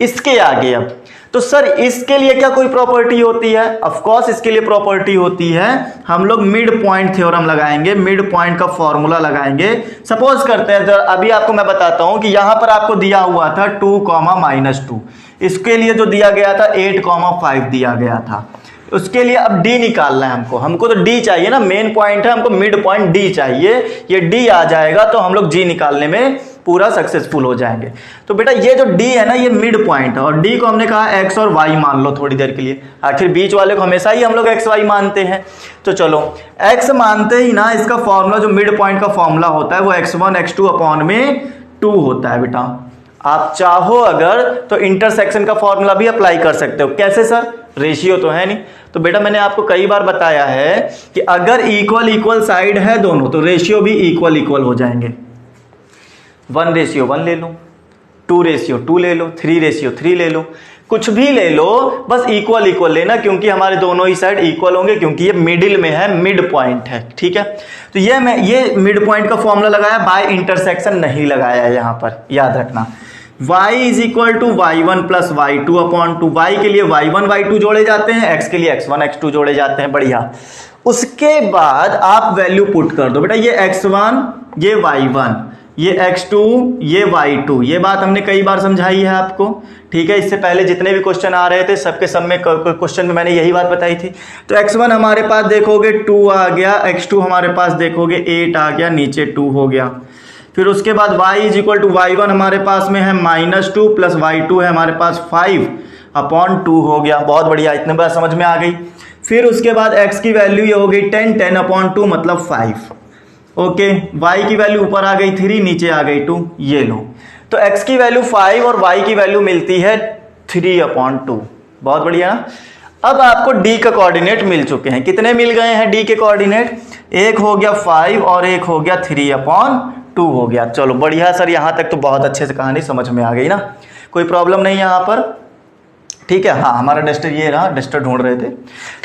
इसके आगे अब तो सर इसके लिए क्या कोई प्रॉपर्टी होती है? ऑफ कोर्स इसके लिए प्रॉपर्टी होती है। हम लोग मिड पॉइंट थ्योरम लगाएंगे, मिड पॉइंट का फॉर्मूला लगाएंगे। सपोज करते हैं, अभी आपको मैं बताता हूं कि यहां पर आपको दिया हुआ था 2, -2, इसके लिए जो दिया गया था 8, 5 दिया गया था। उसके लिए अब D निकालना है हमको तो D चाहिए ना, मेन पॉइंट है, हमको मिड पॉइंट D चाहिए। ये D आ जाएगा तो हम लोग G निकालने में पूरा सक्सेसफुल हो जाएंगे। तो बेटा ये जो D है ना ये मिड पॉइंट है, और D को हमने कहा x और y मान लो थोड़ी देर के लिए। आखिर बीच वाले को हमेशा ही हम लोग x y मानते हैं। तो चलो x मानते ही ना, इसका फॉर्मूला जो मिड पॉइंट का फॉर्मूला होता है वो x1 x2 अपॉन में 2 होता है। बेटा आप चाहो अगर तो इंटरसेक्शन का फॉर्मूला भी अप्लाई कर सकते हो। कैसे सर? रेशियो तो है नहीं। तो बेटा मैंने आपको कई बार बताया है कि अगर इक्वल साइड है दोनों तो रेशियो भी इक्वल हो जाएंगे। 1:1 ले लो, 2:2 ले लो, 3:3 ले लो, कुछ भी ले लो, बस इक्वल लेना, क्योंकि हमारे दोनों ही साइड इक्वल होंगे, क्योंकि ये मिडिल में है, मिड पॉइंट है। ठीक है, तो ये मिड पॉइंट का फॉर्मूला लगाया, बाय इंटरसेक्शन नहीं लगाया है यहां पर, याद रखना। y is equal to y1 plus y2 upon 2। y के लिए y1 y2 जोड़े जाते हैं, x के लिए x1 x2 जोड़े जाते हैं। बढ़िया। उसके बाद आप वैल्यू पुट कर दो। बेटा ये x1 ये y1 ये x2 ये y2, ये बात हमने कई बार समझाई है आपको। ठीक है, इससे पहले जितने भी क्वेश्चन आ रहे थे सबके सब में क्वेश्चन में मैंने यही बात बताई थी। तो x1 हमारे पास देखोगे 2 आ गया, x2 हमारे पास देखोगे 8 आ गया, नीचे 2 हो गया। फिर उसके बाद y is equal to y1 हमारे पास में है -2 प्लस y2 है हमारे पास 5 अपॉन 2 हो गया। बहुत बढ़िया, इतने बार समझ में आ गई। फिर उसके बाद x की वैल्यू ये हो गई 10 अपॉन 2 मतलब 5। ओके, y की वैल्यू ऊपर आ गई 3, नीचे आ गई 2, ये लो। तो x की वैल्यू 5 और y की वैल्यू मिलती है 3 अपॉन 2। बहुत बढ़िया। अब आपको d का कोऑर्डिनेट मिल चुके हैं। कितने मिल गए हैं d के कोऑर्डिनेट? एक हो गया 5 और एक हो गया 3 अपॉन 2 हो गया। चलो बढ़िया सर, यहां तक तो बहुत अच्छे से कहानी समझ में आ गई ना, कोई प्रॉब्लम नहीं यहां पर। ठीक है, हाँ हमारा डस्टर ये रहा, डस्टर ढूंढ रहे थे।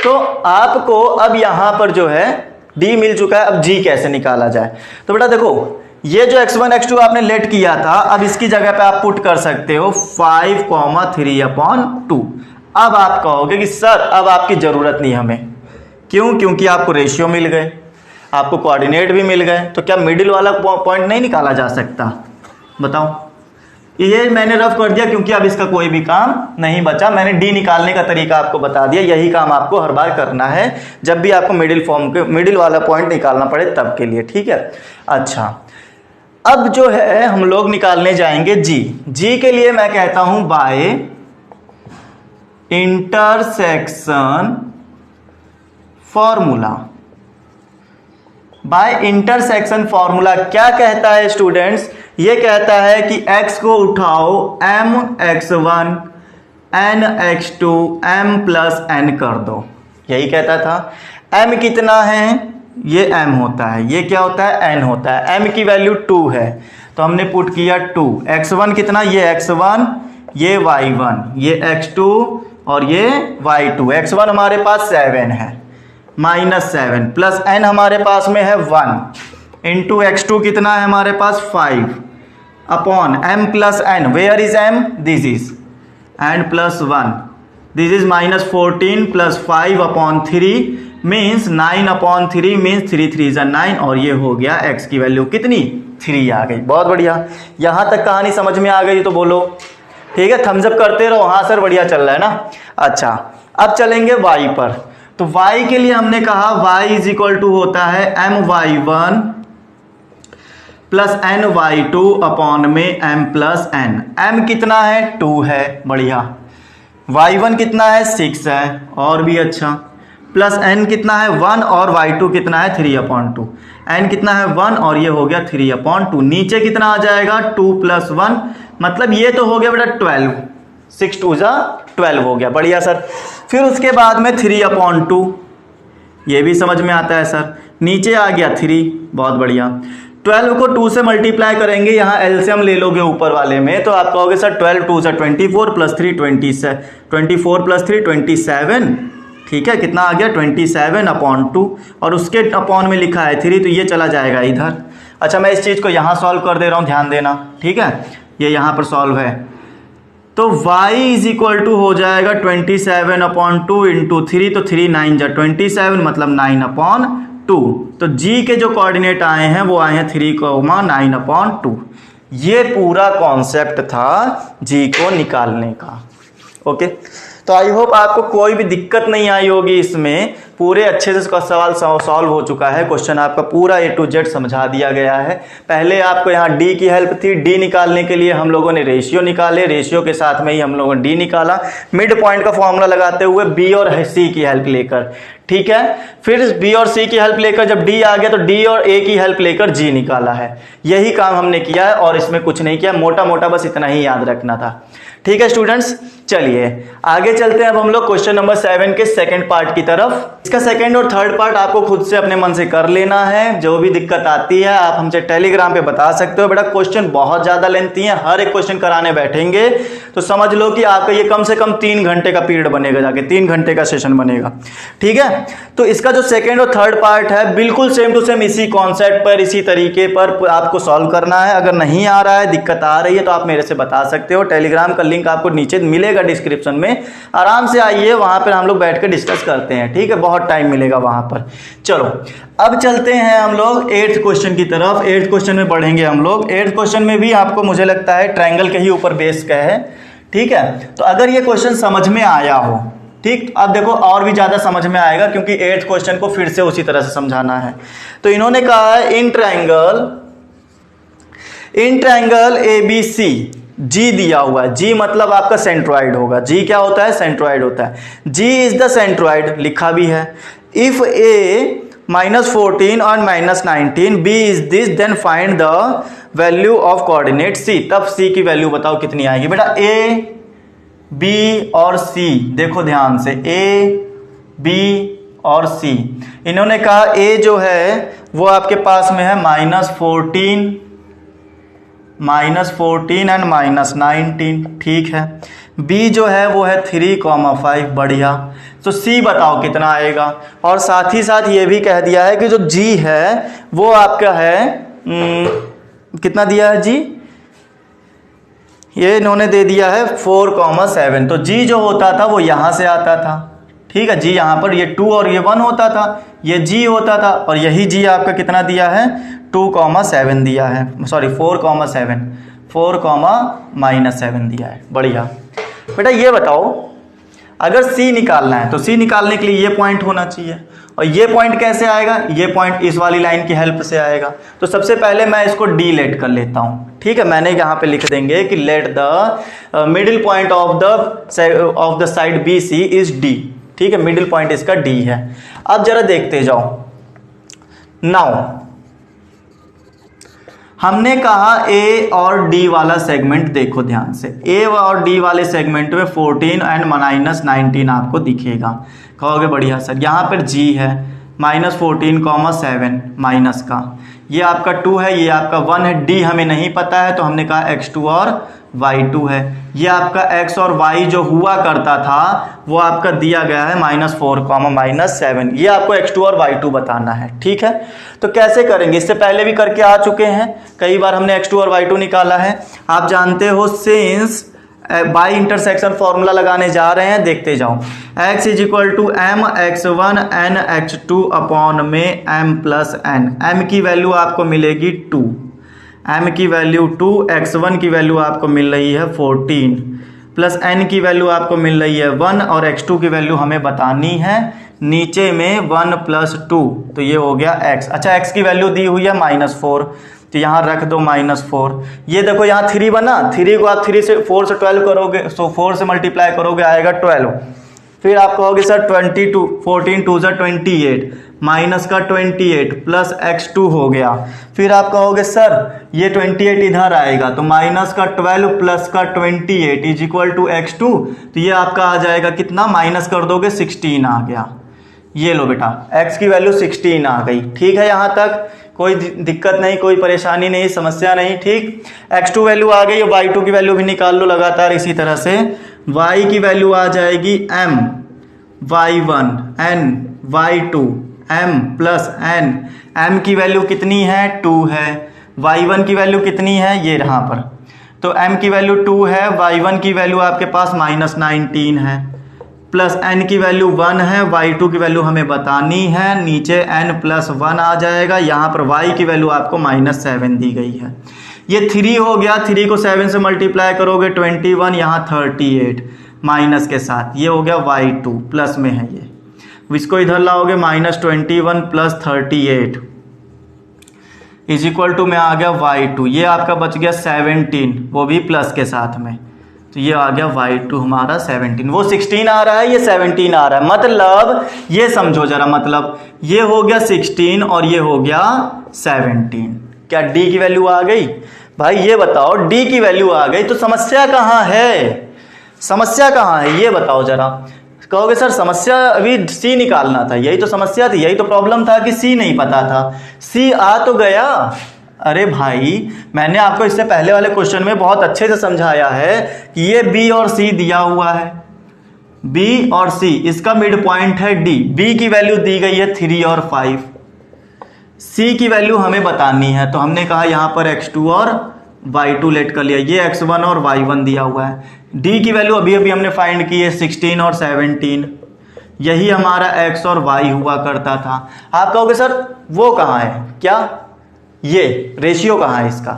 तो आपको अब यहां पर जो है D मिल चुका है, अब G कैसे निकाला जाए? तो बेटा देखो, ये जो x1 x2 आपने लेट किया था, अब इसकी जगह पे आप पुट कर सकते हो 5, 3 अपॉन 2। अब आप कहोगे कि सर अब आपकी जरूरत नहीं हमें, क्यों? क्योंकि आपको रेशियो मिल गए, आपको कोऑर्डिनेट भी मिल गए, तो क्या मिडिल वाला पॉइंट नहीं निकाला जा सकता? बताओ। ये मैंने रफ कर दिया क्योंकि अब इसका कोई भी काम नहीं बचा। मैंने D निकालने का तरीका आपको बता दिया। यही काम आपको हर बार करना है जब भी आपको मिडिल वाला पॉइंट निकालना पड़े तब के लिए। ठीक है, अच्छा अब जो है हम लोग निकालने जाएंगे G के लिए मैं कहता हूं by intersection formula. By intersection formula क्या कहता है स्टूडेंट्स? ये कहता है कि x को उठाओ mx1 nx2 m plus n कर दो। यही कहता था। m कितना है? ये m होता है, ये क्या होता है? n होता है। m की वैल्यू 2 है तो हमने पुट किया 2। x1 कितना? ये x1 ये y1 ये x2 और ये y2। x1 हमारे पास 7 है, -7 प्लस n हमारे पास में है 1 इंटू x2 कितना है हमारे पास 5 upon m plus n। Where is m? This is n plus 1, this is -14 plus 5 upon 3 means 9 upon 3 means 3 3 9 और ये हो गया x की वैल्यू कितनी? 3 आ गई। बहुत बढ़िया, यहां तक कहानी समझ में आ गई तो बोलो ठीक है, थम्स अप करते रहो। हाँ सर बढ़िया चल रहा है ना। अच्छा अब चलेंगे y पर। तो y के लिए हमने कहा y इज इक्वल टू होता है my1 plus N Y two upon में एम प्लस एन। एम कितना है 2 है, बढ़िया। y1 कितना है 6 है, और भी अच्छा। प्लस n कितना है 1 और y2 कितना है 3/2। n कितना है 1 और ये हो गया 3/2। नीचे कितना आ जाएगा 2 + 1, मतलब ये तो हो गया बेटा 12। 6 2 जा 12 हो गया, बढ़िया सर। फिर उसके बाद में 3/2, ये भी समझ में आता है सर। नीचे आ गया 3, बहुत बढ़िया। 12 को 2 से मल्टीप्लाई करेंगे, यहाँ एलसीएम ले लोगे ऊपर वाले में, तो आप कहोगे सर 12 2 = 24 + 3 27, 24 + 3 27, ठीक है। कितना आ गया 27/2, और उसके अपॉन में लिखा है 3, तो ये चला जाएगा इधर। अच्छा, मैं इस चीज़ को यहाँ सॉल्व कर दे रहा हूँ, ध्यान देना, ठीक है। ये यहाँ पर सॉल्व है, तो y = हो जाएगा 27/2 × 3, तो 3 9 जा 27, मतलब 9/2। तो g के जो कोऑर्डिनेट आए हैं वो आए हैं 3,9/2। ये पूरा कॉन्सेप्ट था g को निकालने का, ओके। तो आई होप आपको कोई भी दिक्कत नहीं आई होगी इसमें, पूरे अच्छे से इसका सवाल सॉल्व हो चुका है। क्वेश्चन आपका पूरा A to Z समझा दिया गया है। पहले आपको यहाँ D की हेल्प थी, D निकालने के लिए हम लोगों ने रेशियो निकाले, रेशियो के साथ में ही हम लोगों ने D निकाला, मिड पॉइंट का फॉर्मूला लगाते हुए B और C की हेल्प लेकर, ठीक है। फिर B और C की हेल्प लेकर जब D आ गया तो D और A की हेल्प लेकर G निकाला है। यही काम हमने किया है और इसमें कुछ नहीं किया, मोटा मोटा बस इतना ही याद रखना था, ठीक है स्टूडेंट्स। चलिए आगे चलते हैं अब हम लोग क्वेश्चन नंबर 7 के सेकंड पार्ट की तरफ। इसका सेकंड और थर्ड पार्ट आपको खुद से अपने मन से कर लेना है। जो भी दिक्कत आती है आप हमसे टेलीग्राम पे बता सकते हो। बेटा क्वेश्चन बहुत ज़्यादा लेंथी है, हर एक क्वेश्चन कराने बैठेंगे तो समझ लो कि आपका ये कम से कम 3 घंटे का पीरियड बनेगा, जाके 3 घंटे का सेशन बनेगा, ठीक है। तो इसका जो सेकेंड और थर्ड पार्ट है बिल्कुल सेम टू सेम इसी कॉन्सेप्ट पर, इसी तरीके पर आपको सॉल्व करना है। अगर नहीं आ रहा है, दिक्कत आ रही है, तो आप मेरे से बता सकते हो। टेलीग्राम का लिंक आपको नीचे मिलेगा डिस्क्रिप्शन में, आराम से आइए, वहां पर हम लोग बैठ कर डिस्कस करते हैं, ठीक है। बहुत टाइम मिलेगा वहां पर। चलो अब चलते हैं हम लोग 8th क्वेश्चन की तरफ। 8th क्वेश्चन में पढ़ेंगे हम लोग। 8th क्वेश्चन में भी आपको मुझे लगता है ट्रायंगल के ही ऊपर बेस का है, ठीक है। तो अगर ये क्वेश्चन समझ में आया हो, ठीक, अब देखो और भी ज्यादा समझ में आएगा क्योंकि 8th क्वेश्चन को फिर से उसी तरह से समझाना है। तो इन्होंने कहा है इन ट्रायंगल ABC G दिया हुआ है। G मतलब आपका सेंट्रॉइड होगा। G क्या होता है? सेंट्रॉइड होता है। G इज द सेंट्रॉइड, लिखा भी है। इफ A -14 और -19 B is this, then find the value of coordinate C। तब C की वैल्यू बताओ कितनी आएगी। बेटा A, B और C, देखो ध्यान से, A, B और C। इन्होंने कहा A जो है वो आपके पास में है -14 एंड -19, ठीक है। B जो है वो है 3,5, बढ़िया। तो C बताओ कितना आएगा। और साथ ही साथ ये भी कह दिया है कि जो G है वो आपका है कितना दिया है G, ये इन्होंने दे दिया है 4,7। तो G जो होता था वो यहाँ से आता था, ठीक है। G यहाँ पर ये 2 और ये 1 होता था, ये G होता था, और यही G आपका कितना दिया है 2,7 दिया है, सॉरी 4,7 4,-7 दिया है, बढ़िया। बेटा ये बताओ अगर C निकालना है तो C निकालने के लिए ये पॉइंट होना चाहिए, और ये पॉइंट कैसे आएगा? ये पॉइंट इस वाली लाइन की हेल्प से आएगा। तो सबसे पहले मैं इसको D लेट कर लेता हूँ, ठीक है। मैंने यहाँ पे लिख देंगे कि let the middle point of the side BC is D, ठीक है। मिडिल पॉइंट इसका D है। अब जरा देखते जाओ। नाउ हमने कहा A और D वाला सेगमेंट देखो ध्यान से। A और D वाले सेगमेंट में 14 एंड -19 आपको दिखेगा। कहोगे बढ़िया सर, यहाँ पर G है -14,7 माइनस का, ये आपका 2 है, ये आपका 1 है। D हमें नहीं पता है तो हमने कहा x2 और y2 है। ये आपका x और y जो हुआ करता था वो आपका दिया गया है -4, -7। ये आपको x2 और y2 बताना है, ठीक है। तो कैसे करेंगे? इससे पहले भी करके आ चुके हैं, कई बार हमने x2 और y2 निकाला है। आप जानते हो सिंस बाई इंटरसेक्शन फॉर्मूला लगाने जा रहे हैं, देखते जाओ। x = mx1 n x2 upon में m + n। m की वैल्यू आपको मिलेगी 2, m की वैल्यू 2, x1 की वैल्यू आपको मिल रही है 14, प्लस n की वैल्यू आपको मिल रही है 1, और x2 की वैल्यू हमें बतानी है नीचे में 1 + 2, तो ये हो गया x। अच्छा, x की वैल्यू दी हुई है -4, तो यहाँ रख दो -4। ये देखो यहाँ 3 बना, 3 को आप 3 से 4 से 12 करोगे, सो 4 से मल्टीप्लाई करोगे आएगा 12। फिर आप कहोगे सर 22, 14 2 ज़ा 28, माइनस का 28 प्लस x2 हो गया। फिर आप कहोगे सर ये 28 इधर आएगा, तो माइनस का 12 प्लस का 28 इज इक्वल टू x2, तो ये आपका आ जाएगा कितना, माइनस कर दोगे 16 आ गया। ये लो बेटा x की वैल्यू 16 आ गई। ठीक है, यहाँ तक कोई दिक्कत नहीं, कोई परेशानी नहीं, समस्या नहीं। ठीक, x2 वैल्यू आ गई, y2 की वैल्यू भी निकाल लो लगातार इसी तरह से। y की वैल्यू आ जाएगी m y1 n y2 m plus n। m की वैल्यू कितनी है, 2 है। y1 की वैल्यू कितनी है, ये यहाँ पर, तो m की वैल्यू 2 है, y1 की वैल्यू आपके पास -19 है, प्लस n की वैल्यू 1 है, y2 की वैल्यू हमें बतानी है, नीचे n प्लस 1 आ जाएगा। यहाँ पर y की वैल्यू आपको -7 दी गई है। ये 3 हो गया, 3 को 7 से मल्टीप्लाई करोगे 21, यहाँ 38 माइनस के साथ, ये हो गया y2 प्लस में है ये, इसको इधर लाओगे -21 प्लस 38 इज इक्वल टू में आ गया y2, ये आपका बच गया 17, वो भी प्लस के साथ में, तो ये आ गया y2 हमारा 17। वो 16 आ रहा है, ये 17 आ रहा है, मतलब ये समझो जरा, मतलब ये हो गया 16 और ये हो गया 17। क्या d की वैल्यू आ गई? भाई ये बताओ, d की वैल्यू आ गई तो समस्या कहाँ है? समस्या कहाँ है ये बताओ जरा। कहोगे सर समस्या अभी c निकालना था, यही तो समस्या थी, यही तो प्रॉब्लम था कि c नहीं पता था। c आ तो गया। अरे भाई मैंने आपको इससे पहले वाले क्वेश्चन में बहुत अच्छे से समझाया है कि ये b और c दिया हुआ है, b और c, इसका मिड पॉइंट है d, b की वैल्यू दी गई है 3 और 5, c की वैल्यू हमें बतानी है, तो हमने कहा यहाँ पर x2 और y2 लेट कर लिया, ये x1 और y1 दिया हुआ है। d की वैल्यू अभी अभी हमने फाइंड की है 16 और 17, यही हमारा x और y हुआ करता था। आप कहोगे सर वो कहाँ है, क्या ये रेशियो कहाँ है इसका?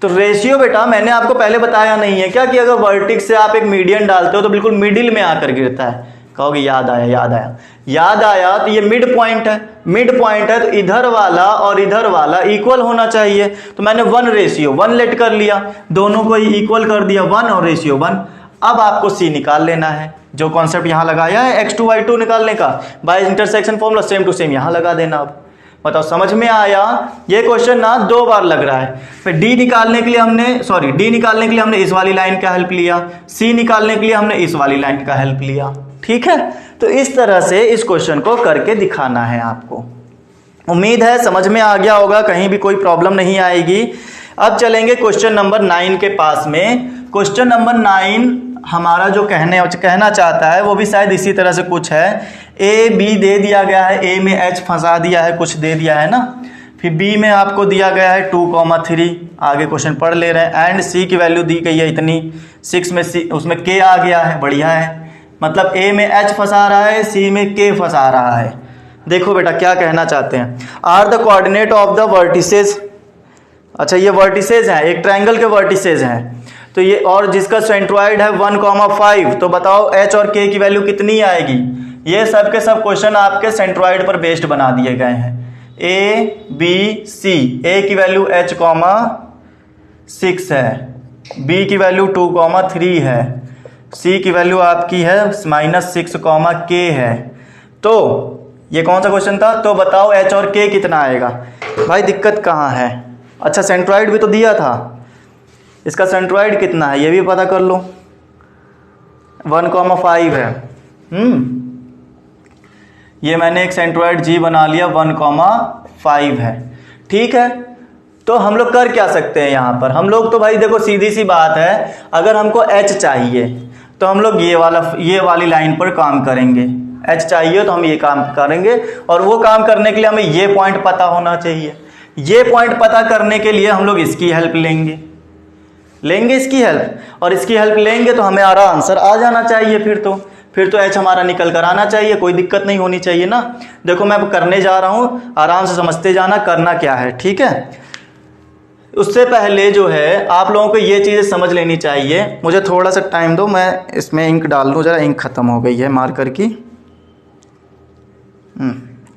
तो रेशियो बेटा मैंने आपको पहले बताया नहीं है क्या कि अगर वर्टेक्स से आप एक मीडियन डालते हो तो बिल्कुल मिडिल में आकर गिरता है। कहोगे याद आया, याद आया, याद आया, तो ये मिड पॉइंट है, मिड पॉइंट है तो इधर वाला और इधर वाला इक्वल होना चाहिए, तो मैंने 1:1 लेट कर लिया, दोनों को इक्वल कर दिया 1 और रेशियो 1। अब आपको c निकाल लेना है, जो कॉन्सेप्ट यहाँ लगाया है x2 y2 निकालने का by intersection formula, same to same यहाँ लगा देना। अब बताओ समझ में आया? ये क्वेश्चन ना 2 बार लग रहा है। फिर d निकालने के लिए हमने इस वाली लाइन का हेल्प लिया, c निकालने के लिए हमने इस वाली लाइन का हेल्प लिया। ठीक है, तो इस तरह से इस क्वेश्चन को करके दिखाना है आपको। उम्मीद है समझ में आ गया होगा, कहीं भी कोई प्रॉब्लम नहीं आएगी। अब चलेंगे क्वेश्चन नंबर 9 के पास में। क्वेश्चन नंबर 9 हमारा जो कहना चाहता है वो भी शायद इसी तरह से कुछ है। ए बी दे दिया गया है, ए में एच फंसा दिया है, कुछ दे दिया है ना, फिर बी में आपको दिया गया है 2,3, आगे क्वेश्चन पढ़ ले रहे हैं, एंड सी की वैल्यू दी गई है इतनी, 6 में सी, उसमें के आ गया है, बढ़िया है, मतलब ए में एच फंसा रहा है, सी में के फंसा रहा है। देखो बेटा क्या कहना चाहते हैं, are the coordinate of the vertices. अच्छा ये वर्टिसेस हैं, एक ट्रायंगल के वर्टिसेस हैं, तो ये, और जिसका सेंट्रॉइड है 1,5, तो बताओ एच और के की वैल्यू कितनी आएगी? ये सब के सब क्वेश्चन आपके सेंट्रॉइड पर बेस्ड बना दिए गए हैं। ए बी सी, ए की वैल्यू h,6 है, बी की वैल्यू 2,3 है, सी की वैल्यू आपकी है -6, k है। तो ये कौन सा क्वेश्चन था? तो बताओ एच और के कितना आएगा? भाई दिक्कत कहाँ है? अच्छा सेंट्रॉइड भी तो दिया था, इसका सेंट्रॉइड कितना है ये भी पता कर लो, 1,5 है। ये मैंने एक सेंट्रॉइड जी बना लिया, 1,5 है। ठीक है, तो हम लोग कर क्या सकते हैं यहाँ पर? हम लोग तो भाई देखो सीधी सी बात है, अगर हमको h चाहिए तो हम लोग ये वाली लाइन पर काम करेंगे। h चाहिए तो हम ये काम करेंगे, और वो काम करने के लिए हमें ये पॉइंट पता होना चाहिए। ये पॉइंट पता करने के लिए हम लोग इसकी हेल्प लेंगे इसकी हेल्प, और इसकी हेल्प लेंगे तो हमें आरा आंसर आ जाना चाहिए। फिर तो h हमारा निकल कर आना चाहिए, कोई दिक्कत नहीं होनी चाहिए ना। देखो मैं अब करने जा रहा हूँ, आराम से समझते जाना करना क्या है। ठीक है, उससे पहले जो है आप लोगों को ये चीज़ें समझ लेनी चाहिए। मुझे थोड़ा सा टाइम दो, मैं इसमें इंक डाल लूँ, ज़रा इंक ख़त्म हो गई है मार्कर की,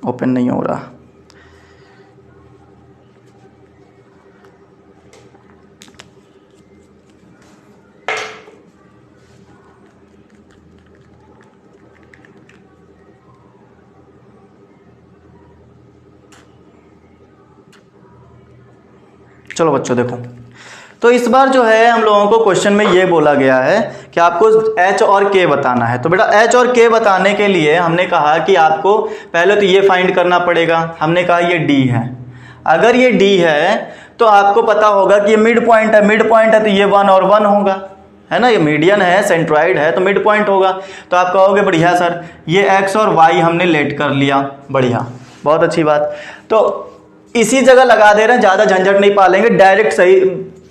ओपन नहीं हो रहा। चलो बच्चों देखो, तो इस बार जो है हम लोगों को क्वेश्चन में ये बोला गया है कि आपको h और k बताना है। तो बेटा h और k बताने के लिए हमने कहा कि आपको पहले तो ये फाइंड करना पड़ेगा। हमने कहा ये d है, अगर ये d है तो आपको पता होगा कि ये मिड पॉइंट है, मिड पॉइंट है तो ये 1 और 1 होगा, है ना, ये मीडियन है, सेंट्रॉइड है तो मिड पॉइंट होगा। तो आप कहोगे बढ़िया सर ये x और y हमने लेट कर लिया, बढ़िया, बहुत अच्छी बात। तो इसी जगह लगा दे रहे हैं, ज़्यादा झंझट नहीं पालेंगे, डायरेक्ट सही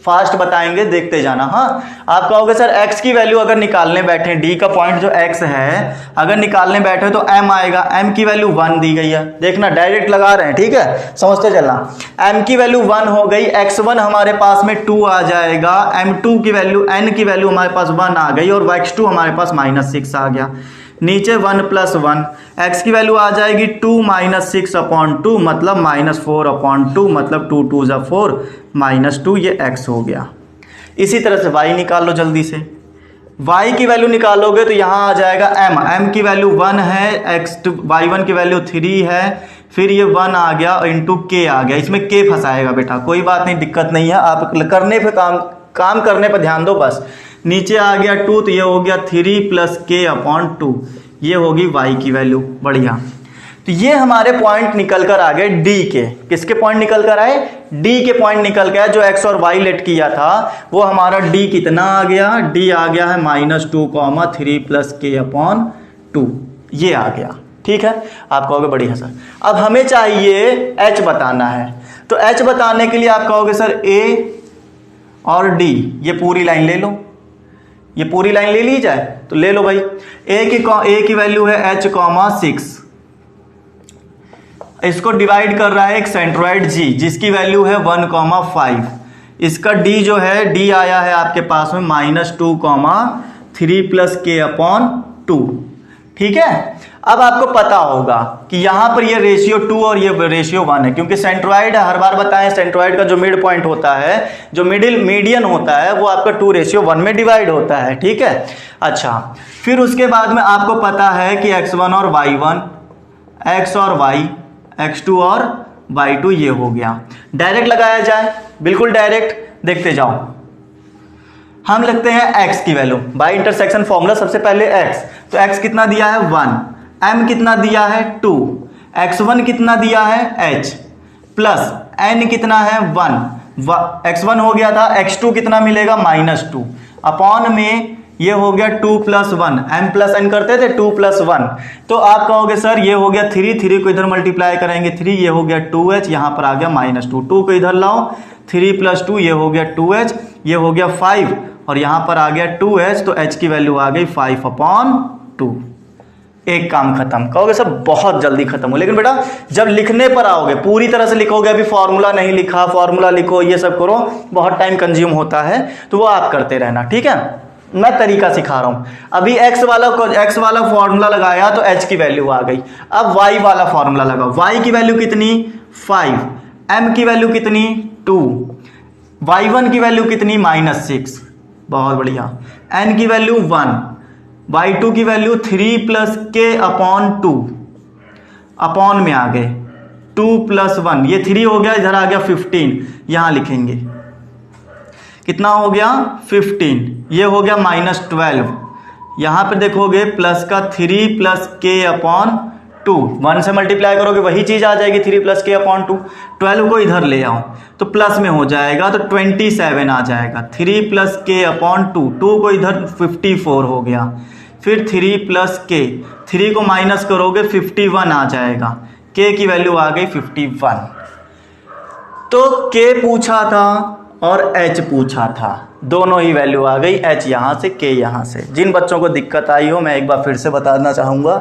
फास्ट बताएंगे, देखते जाना। हाँ, आप कहोगे सर x की वैल्यू अगर निकालने बैठे, d का पॉइंट जो x है अगर निकालने बैठे तो m आएगा, m की वैल्यू 1 दी गई है, देखना डायरेक्ट लगा रहे हैं, ठीक है, समझते चलना। m की वैल्यू 1 हो गई, x1 हमारे पास में 2 आ जाएगा, m2 की वैल्यू n की वैल्यू हमारे पास 1 आ गई और x2 हमारे पास -6 आ गया। नीचे 1 + 1, x की वैल्यू आ जाएगी 2 - 6/2 मतलब -4/2 मतलब 2 2 = 4 -2, ये x हो गया। इसी तरह से y निकाल लो जल्दी से, y की वैल्यू निकालोगे तो यहाँ आ जाएगा m की वैल्यू 1 है, y1 की वैल्यू 3 है, फिर ये 1 आ गया इंटू k आ गया, इसमें k फंसाएगा बेटा, कोई बात नहीं, दिक्कत नहीं है, आप करने पे काम करने पर ध्यान दो बस। नीचे आ गया 2 तो ये हो गया 3 + k/2, ये होगी y की वैल्यू, बढ़िया। तो ये हमारे पॉइंट निकल कर आ गए d के, किसके पॉइंट निकल कर आए, d के पॉइंट निकल के आए, जो x और y लेट किया था वो हमारा d कितना आ गया, d आ गया है -2, 3 + k/2, ये आ गया, ठीक है। आप कहोगे बढ़िया सर, अब हमें चाहिए h बताना है, तो h बताने के लिए आप कहोगे सर a और d, ये पूरी लाइन ले लो, ये पूरी लाइन ले ली जाए तो ले लो भाई। a की वैल्यू है h, 6, इसको डिवाइड कर रहा है एक सेंट्रॉइड g जिसकी वैल्यू है 1, 5, इसका d जो है d आया है आपके पास में -2, 3 + k/2, ठीक है। अब आपको पता होगा कि यहां पर ये रेशियो 2 और ये रेशियो 1 है, क्योंकि सेंट्रॉइड हर बार बताएं, सेंट्रॉइड का जो मिड पॉइंट होता है, जो मीडियन होता है, वो आपका 2:1 में डिवाइड होता है, ठीक है। अच्छा, फिर उसके बाद में आपको पता है कि x1 और y1, x और y, x2 और y2, ये हो गया। डायरेक्ट लगाया जाए, बिल्कुल डायरेक्ट, देखते जाओ। हम लिखते हैं x की वैल्यू, बाय इंटरसेक्शन फॉर्मूला, सबसे पहले x, तो x कितना दिया है 1, m कितना दिया है 2, x1 कितना दिया है h, प्लस n कितना है 1, x1 हो गया था, x2 कितना मिलेगा -2, अपॉन में ये हो गया 2 + 1, m + n करते थे 2 + 1, तो आप कहोगे सर ये हो गया 3 को इधर मल्टीप्लाई करेंगे 3, ये हो गया 2h, यहाँ पर आ गया -2, 2 को इधर लाओ, 3 + 2 ये हो गया 2h, ये हो गया 5 और यहाँ पर आ गया 2h, तो h की वैल्यू आ गई 5/2। एक काम खत्म। कहोगे सर बहुत जल्दी खत्म हो, लेकिन बेटा जब लिखने पर आओगे पूरी तरह से लिखोगे, अभी फॉर्मूला नहीं लिखा, फॉर्मूला लिखो, ये सब करो, बहुत टाइम कंज्यूम होता है, तो वो आप करते रहना, ठीक है। मैं तरीका सिखा रहा हूं। अभी x वाला फॉर्मूला लगाया तो h की वैल्यू आ गई। अब y वाला फॉर्मूला लगाओ, y की वैल्यू कितनी 5, m की वैल्यू कितनी 2, y1 की वैल्यू कितनी -6, बहुत बढ़िया, n की वैल्यू 1, y2 की वैल्यू 3 + k/2, अपॉन में आ गए 2 + 1, ये 3 हो गया, इधर आ गया 15, यहां लिखेंगे कितना हो गया 15, ये हो गया -12, यहां पे देखोगे प्लस का 3 + k/2, 1 से मल्टीप्लाई करोगे वही चीज आ जाएगी 3 + k/2, 12 को इधर ले आओ तो प्लस में हो जाएगा, तो 27 आ जाएगा, 3 + k/2, 2 को इधर 54 हो गया, फिर 3 + k, 3 को माइनस करोगे 51 आ जाएगा, k की वैल्यू आ गई 51। तो k पूछा था और h पूछा था, दोनों ही वैल्यू आ गई, h यहाँ से k यहाँ से। जिन बच्चों को दिक्कत आई हो मैं एक बार फिर से बताना चाहूँगा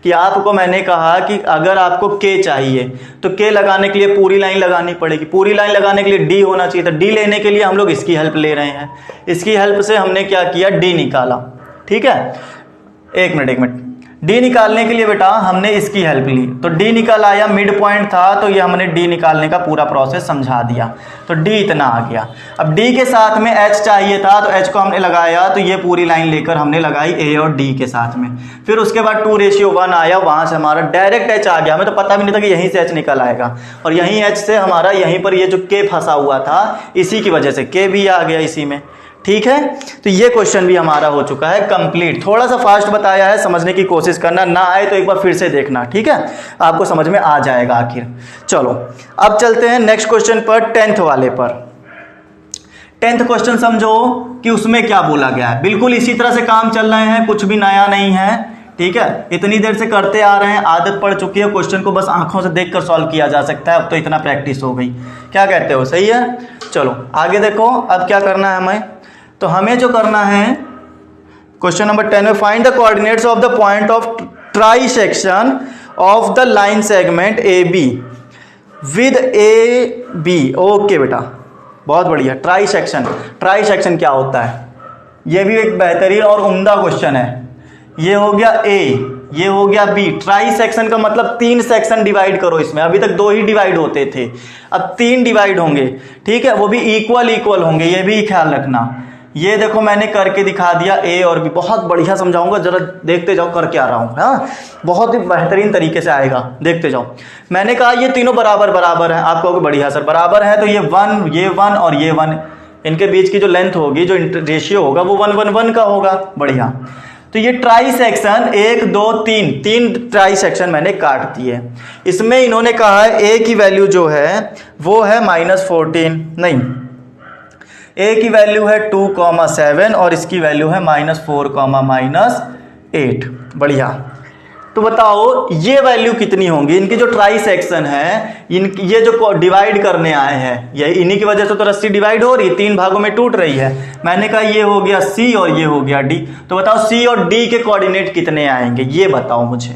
कि आपको मैंने कहा कि अगर आपको k चाहिए तो k लगाने के लिए पूरी लाइन लगानी पड़ेगी, पूरी लाइन लगाने के लिए d होना चाहिए, तो d लेने के लिए हम लोग इसकी हेल्प ले रहे हैं, इसकी हेल्प से हमने क्या किया d निकाला, ठीक है। एक मिनट डी निकालने के लिए बेटा हमने इसकी हेल्प ली, तो डी निकल आया, मिड पॉइंट था तो ये हमने डी निकालने का पूरा प्रोसेस समझा दिया, तो डी इतना आ गया। अब डी के साथ में एच चाहिए था, तो एच को हमने लगाया, तो ये पूरी लाइन लेकर हमने लगाई ए और डी के साथ में। फिर उसके बाद 2:1 आया, वहां से हमारा डायरेक्ट एच आ गया, हमें तो पता भी नहीं था कि यहीं से एच निकल आएगा, और यहीं एच से हमारा यहीं पर ये जो के फंसा हुआ था इसी की वजह से के भी आ गया इसी में। ठीक है, तो ये क्वेश्चन भी हमारा हो चुका है कंप्लीट। थोड़ा सा फास्ट बताया है, समझने की कोशिश करना, ना आए तो एक बार फिर से देखना, ठीक है, आपको समझ में आ जाएगा आखिर। चलो अब चलते हैं नेक्स्ट क्वेश्चन पर, 10th वाले पर। 10th क्वेश्चन समझो कि उसमें क्या बोला गया है, बिल्कुल इसी तरह से काम चल रहे हैं, कुछ भी नया नहीं है, ठीक है, इतनी देर से करते आ रहे हैं, आदत पड़ चुकी है, क्वेश्चन को बस आंखों से देखकर सॉल्व किया जा सकता है, अब तो इतना प्रैक्टिस हो गई। क्या कहते हो, सही है? चलो आगे देखो, अब क्या करना है हमें, तो हमें जो करना है क्वेश्चन नंबर 10 में, find the coordinates of the point of trisection of the line segment A B with A B. Okay बेटा, बहुत बढ़िया। ट्राई सेक्शन क्या होता है, ये भी एक बेहतरीन और उम्दा क्वेश्चन है। ये हो गया ए, ये हो गया बी। ट्राई सेक्शन का मतलब 3 सेक्शन डिवाइड करो इसमें, अभी तक 2 ही डिवाइड होते थे, अब 3 डिवाइड होंगे, ठीक है, वो भी इक्वल होंगे, ये भी ख्याल रखना। ये देखो मैंने करके दिखा दिया, ए और बी, बहुत बढ़िया समझाऊंगा, जरा देखते जाओ करके आ रहा हूँ, हाँ, बहुत ही बेहतरीन तरीके से आएगा, देखते जाओ। मैंने कहा ये तीनों बराबर है, आप कहोगे बढ़िया सर बराबर है, तो ये 1 और ये 1, इनके बीच की जो लेंथ होगी, जो रेशियो होगा वो 1 का होगा, बढ़िया। तो ये ट्राई सेक्शन 1 2 3 ट्राई सेक्शन मैंने काट दिए। इसमें इन्होंने कहा है ए की वैल्यू जो है वो है -14, नहीं, ए की वैल्यू है 2,7 और इसकी वैल्यू है -4,-8। बढ़िया। तो बताओ ये वैल्यू कितनी होंगी, इनकी जो ट्राई सेक्शन है, ये जो डिवाइड करने आए हैं, ये इन्हीं की वजह से तो रस्सी डिवाइड हो रही है, 3 भागों में टूट रही है। मैंने कहा ये हो गया सी और ये हो गया डी, तो बताओ सी और डी के कोऑर्डिनेट कितने आएंगे, ये बताओ मुझे।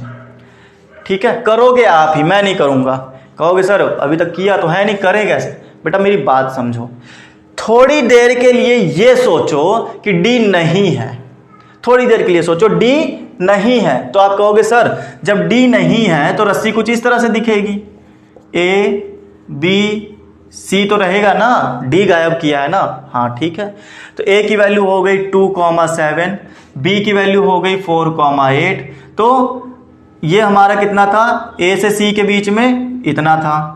ठीक है, करोगे आप ही, मैं नहीं करूंगा। कहोगे सर अभी तक किया तो है नहीं, करें कैसे? बेटा मेरी बात समझो, थोड़ी देर के लिए ये सोचो कि डी नहीं है, थोड़ी देर के लिए सोचो डी नहीं है, तो आप कहोगे सर जब डी नहीं है तो रस्सी कुछ इस तरह से दिखेगी, ए बी सी तो रहेगा ना, डी गायब किया है ना, हाँ ठीक है। तो ए की वैल्यू हो गई 2,7, बी की वैल्यू हो गई 4,8, तो ये हमारा कितना था, ए से सी के बीच में इतना था,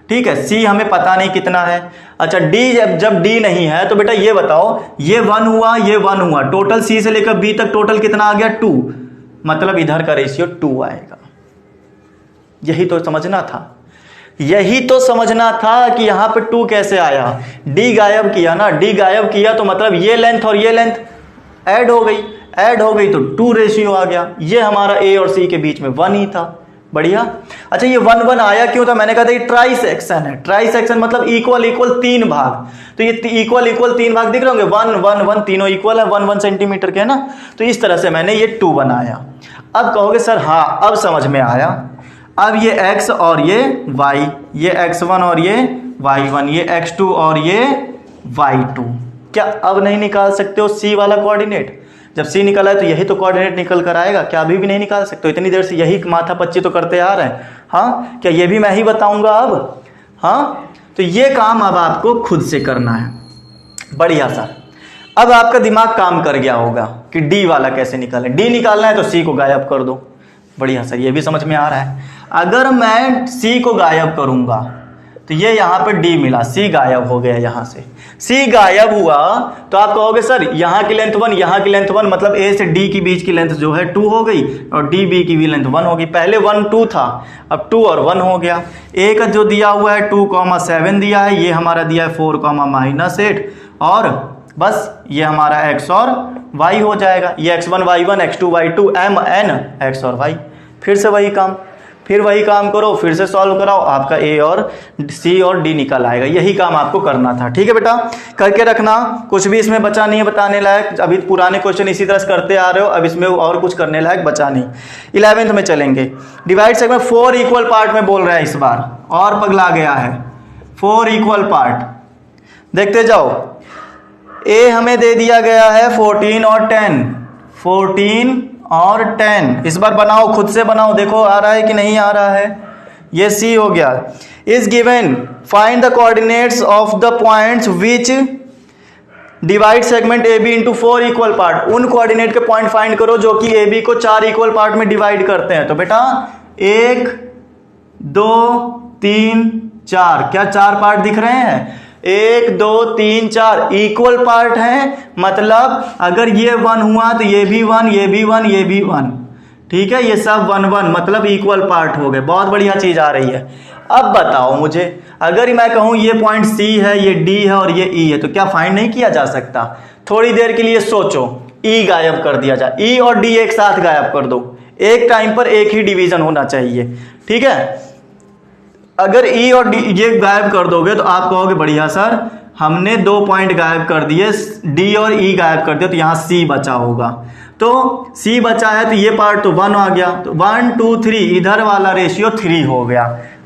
ठीक है। सी हमें पता नहीं कितना है। अच्छा डी, जब डी नहीं है तो बेटा ये बताओ, ये 1 हुआ, ये 1 हुआ, टोटल सी से लेकर बी तक टोटल कितना आ गया, 2, मतलब इधर का रेशियो 2 आएगा। यही तो समझना था, यही तो समझना था कि यहां पे 2 कैसे आया। डी गायब किया ना, डी गायब किया तो मतलब ये लेंथ और ये लेंथ ऐड हो गई, तो 2 रेशियो आ गया। ये हमारा ए और सी के बीच में 1 ही था, बढ़िया। अच्छा ये 1 आया क्यों था, मैंने कहा था ये ट्राई सेक्शन है, ट्राई सेक्शन मतलब इक्वल 3 भाग, तो ये इक्वल 3 भाग दिख रहे होंगे, 1 1 1 तीनों इक्वल है, 1 सेंटीमीटर के है ना, तो इस तरह से मैंने ये 2 बनाया। अब कहोगे सर हाँ अब समझ में आया, अब ये x और ये y, ये x1 और ये y1, ये x2 और ये y2, क्या अब नहीं निकाल सकते हो c वाला कोऑर्डिनेट? जब सी निकला है तो यही तो कोऑर्डिनेट निकल कर आएगा, क्या अभी भी नहीं निकाल सकते? इतनी देर से यही माथा पच्ची तो करते आ रहे हैं, हाँ, क्या ये भी मैं ही बताऊंगा अब? हाँ, तो ये काम अब आपको खुद से करना है। बढ़िया सर, अब आपका दिमाग काम कर गया होगा कि डी वाला कैसे निकालें, डी निकालना है तो सी को गायब कर दो। बढ़िया सर, ये भी समझ में आ रहा है। अगर मैं सी को गायब करूंगा तो ये यहाँ पर डी मिला, सी गायब हो गया, यहाँ से सी गायब हुआ तो आप कहोगे सर यहाँ की लेंथ 1, यहाँ की लेंथ 1, मतलब ए से डी की बीच की लेंथ जो है 2 हो गई और डी बी की भी लेंथ 1 होगी। पहले 1 2 था, अब 2 और 1 हो गया। ए का जो दिया हुआ है 2,7 दिया है, ये हमारा दिया है 4,-8 और बस ये हमारा x और y हो जाएगा। ये x1 y1 x2 y2 m n x और y, फिर से वही काम, फिर वही काम करो, फिर से सॉल्व कराओ, आपका ए और सी और डी निकल आएगा। यही काम आपको करना था, ठीक है बेटा, करके रखना। कुछ भी इसमें बचा नहीं है बताने लायक, अभी पुराने क्वेश्चन इसी तरह से करते आ रहे हो, अब इसमें और कुछ करने लायक बचा नहीं। 11th में चलेंगे, डिवाइड सेगमेंट 4 इक्वल पार्ट में बोल रहा है इस बार, और पगला गया है। 4 इक्वल पार्ट देखते जाओ। ए हमें दे दिया गया है 14 और 10, 14 और 10। इस बार बनाओ, खुद से बनाओ, देखो आ रहा है कि नहीं आ रहा है। ये सी हो गया। Is given find the coordinates of the points which divide segment A B into 4 equal part. उन कोऑर्डिनेट के पॉइंट फाइंड करो जो कि ए बी को 4 इक्वल पार्ट में डिवाइड करते हैं। तो बेटा 1 2 3 4, क्या 4 पार्ट दिख रहे हैं? 1 2 3 4 इक्वल पार्ट हैं, मतलब अगर ये 1 हुआ तो ये भी 1, ये भी 1, ये भी 1, ठीक है, ये सब 1 1, मतलब इक्वल पार्ट हो गए। बहुत बढ़िया चीज आ रही है। अब बताओ मुझे, अगर मैं कहूं ये पॉइंट सी है, ये डी है और ये ई है, तो क्या फाइंड नहीं किया जा सकता? थोड़ी देर के लिए सोचो, ई गायब कर दिया जाए, ई और डी एक साथ गायब कर दो, एक टाइम पर एक ही डिवीजन होना चाहिए, ठीक है। अगर ई और डी ये गायब कर दोगे तो आप कहोगे बढ़िया सर हमने 2 पॉइंट गायब कर दिए, डी और ई गायब कर दिया, तो यहाँ सी बचा होगा। तो सी बचा है तो ये पार्ट तो 1 आ गया, तो 1 2 3 इधर वाला रेशियो 3 हो गया।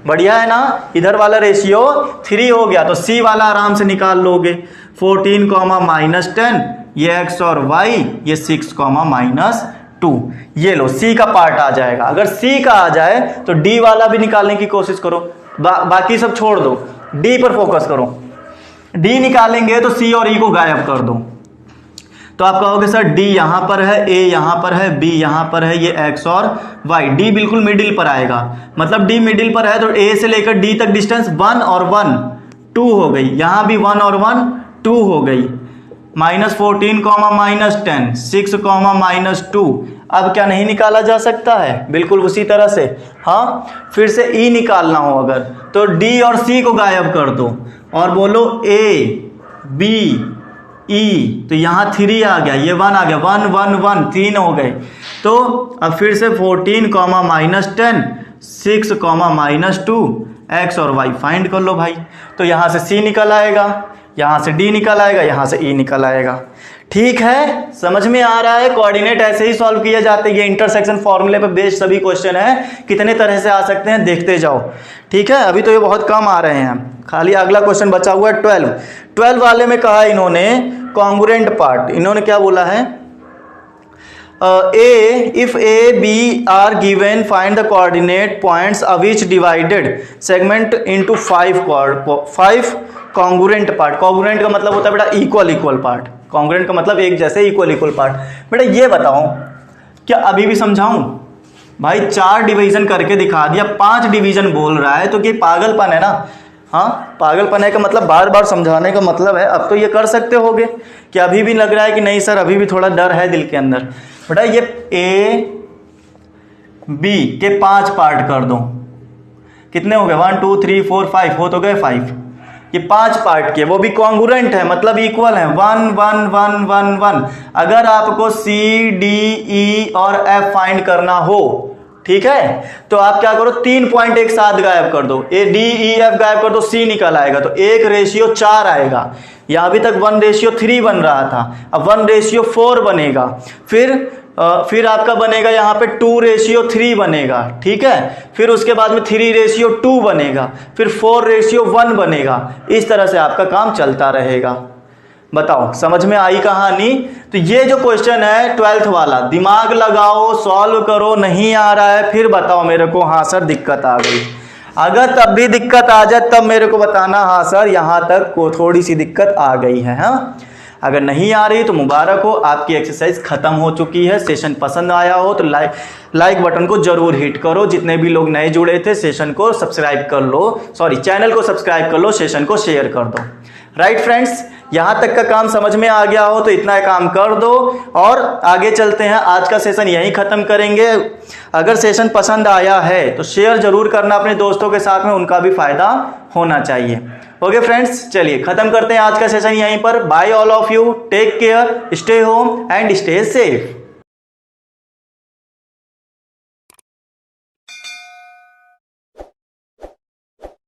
बढ़िया है ना, इधर वाला रेशियो 3 हो गया, तो सी वाला आराम से निकाल लोगे। 14 -10 ये एक्स और वाई, ये 6 -2, ये लो सी का पार्ट आ जाएगा। अगर सी का आ जाए तो डी वाला भी निकालने की कोशिश करो, बाकी सब छोड़ दो, डी पर फोकस करो। डी निकालेंगे तो सी और ई को गायब कर दो, तो आप कहोगे सर डी यहां पर है, ए यहां पर है, बी यहां पर है, ये एक्स और वाई, डी बिल्कुल मिडिल पर आएगा, मतलब डी मिडिल पर है तो ए से लेकर डी तक डिस्टेंस 1 और 1 2 हो गई, यहां भी 1 और 1 2 हो गई। -14 -10 6 -2। अब क्या नहीं निकाला जा सकता है? बिल्कुल उसी तरह से। हाँ, फिर से ई निकालना हो अगर तो डी और सी को गायब कर दो और बोलो ए बी ई, तो यहाँ 3 आ गया, ये 1 आ गया, 1 1 1 3 हो गए। तो अब फिर से 14 -10 6 -2 एक्स और वाई फाइंड कर लो भाई। तो यहाँ से सी निकल आएगा, यहाँ से डी निकल आएगा, यहाँ से ई निकल आएगा। ठीक है, समझ में आ रहा है? कोऑर्डिनेट ऐसे ही सॉल्व किए जाते हैं। ये इंटरसेक्शन फॉर्मूले पर बेस्ड सभी क्वेश्चन है, कितने तरह से आ सकते हैं देखते जाओ। ठीक है, अभी तो ये बहुत कम आ रहे हैं, खाली अगला क्वेश्चन बचा हुआ है 12 वाले में कहा इन्होंने कॉन्ग्रुएंट पार्ट। इन्होंने क्या बोला है? if A, B are given, find the coordinate points of each divided segment into 5 congruent part। congruent का मतलब होता है बेटा इक्वल पार्ट। congruent का मतलब एक जैसे इक्वल पार्ट। बेटा ये बताओ, क्या अभी भी समझाऊं? भाई 4 डिवीजन करके दिखा दिया, 5 डिवीजन बोल रहा है, तो ये पागलपन है ना। हाँ, पागलपन है का मतलब बार बार समझाने का मतलब है। अब तो ये कर सकते होगे कि अभी भी लग रहा है कि नहीं सर अभी भी थोड़ा डर है दिल के अंदर। बेटा ये ए बी के 5 पार्ट कर दो, कितने हो गए? 1 2 3 4 5, हो तो गए 5। ये 5 पार्ट के, वो भी कॉन्ग्रुएंट है, मतलब इक्वल है, 1 1 1 1 1। अगर आपको सी डी ई और एफ फाइंड करना हो, ठीक है, तो आप क्या करो, 3 पॉइंट एक साथ गायब कर दो, ए डी ई एफ गायब कर दो, सी निकल आएगा, तो 1:4 आएगा। या अभी तक 1:3 बन रहा था, अब 1:4 बनेगा। फिर आपका बनेगा यहाँ पे 2:3 बनेगा, ठीक है। फिर उसके बाद में 3:2 बनेगा, फिर 4:1 बनेगा। इस तरह से आपका काम चलता रहेगा। बताओ समझ में आई कहानी? तो ये जो क्वेश्चन है 12th वाला, दिमाग लगाओ, सॉल्व करो। नहीं आ रहा है फिर बताओ मेरे को, हाँ सर दिक्कत आ गई। अगर तब भी दिक्कत आ जाए तब मेरे को बताना, हाँ सर यहाँ तक को थोड़ी सी दिक्कत आ गई है। हाँ, अगर नहीं आ रही तो मुबारक हो, आपकी एक्सरसाइज खत्म हो चुकी है। सेशन पसंद आया हो तो लाइक बटन को जरूर हिट करो। जितने भी लोग नए जुड़े थे सेशन को सब्सक्राइब कर लो, चैनल को सब्सक्राइब कर लो, सेशन को शेयर कर दो। राइट फ्रेंड्स, यहाँ तक का काम समझ में आ गया हो तो इतना काम कर दो और आगे चलते हैं। आज का सेशन यहीं ख़त्म करेंगे। अगर सेशन पसंद आया है तो शेयर जरूर करना अपने दोस्तों के साथ में, उनका भी फायदा होना चाहिए। ओके फ्रेंड्स, चलिए खत्म करते हैं आज का सेशन यहीं पर। Bye all of you, take care, stay home and stay safe.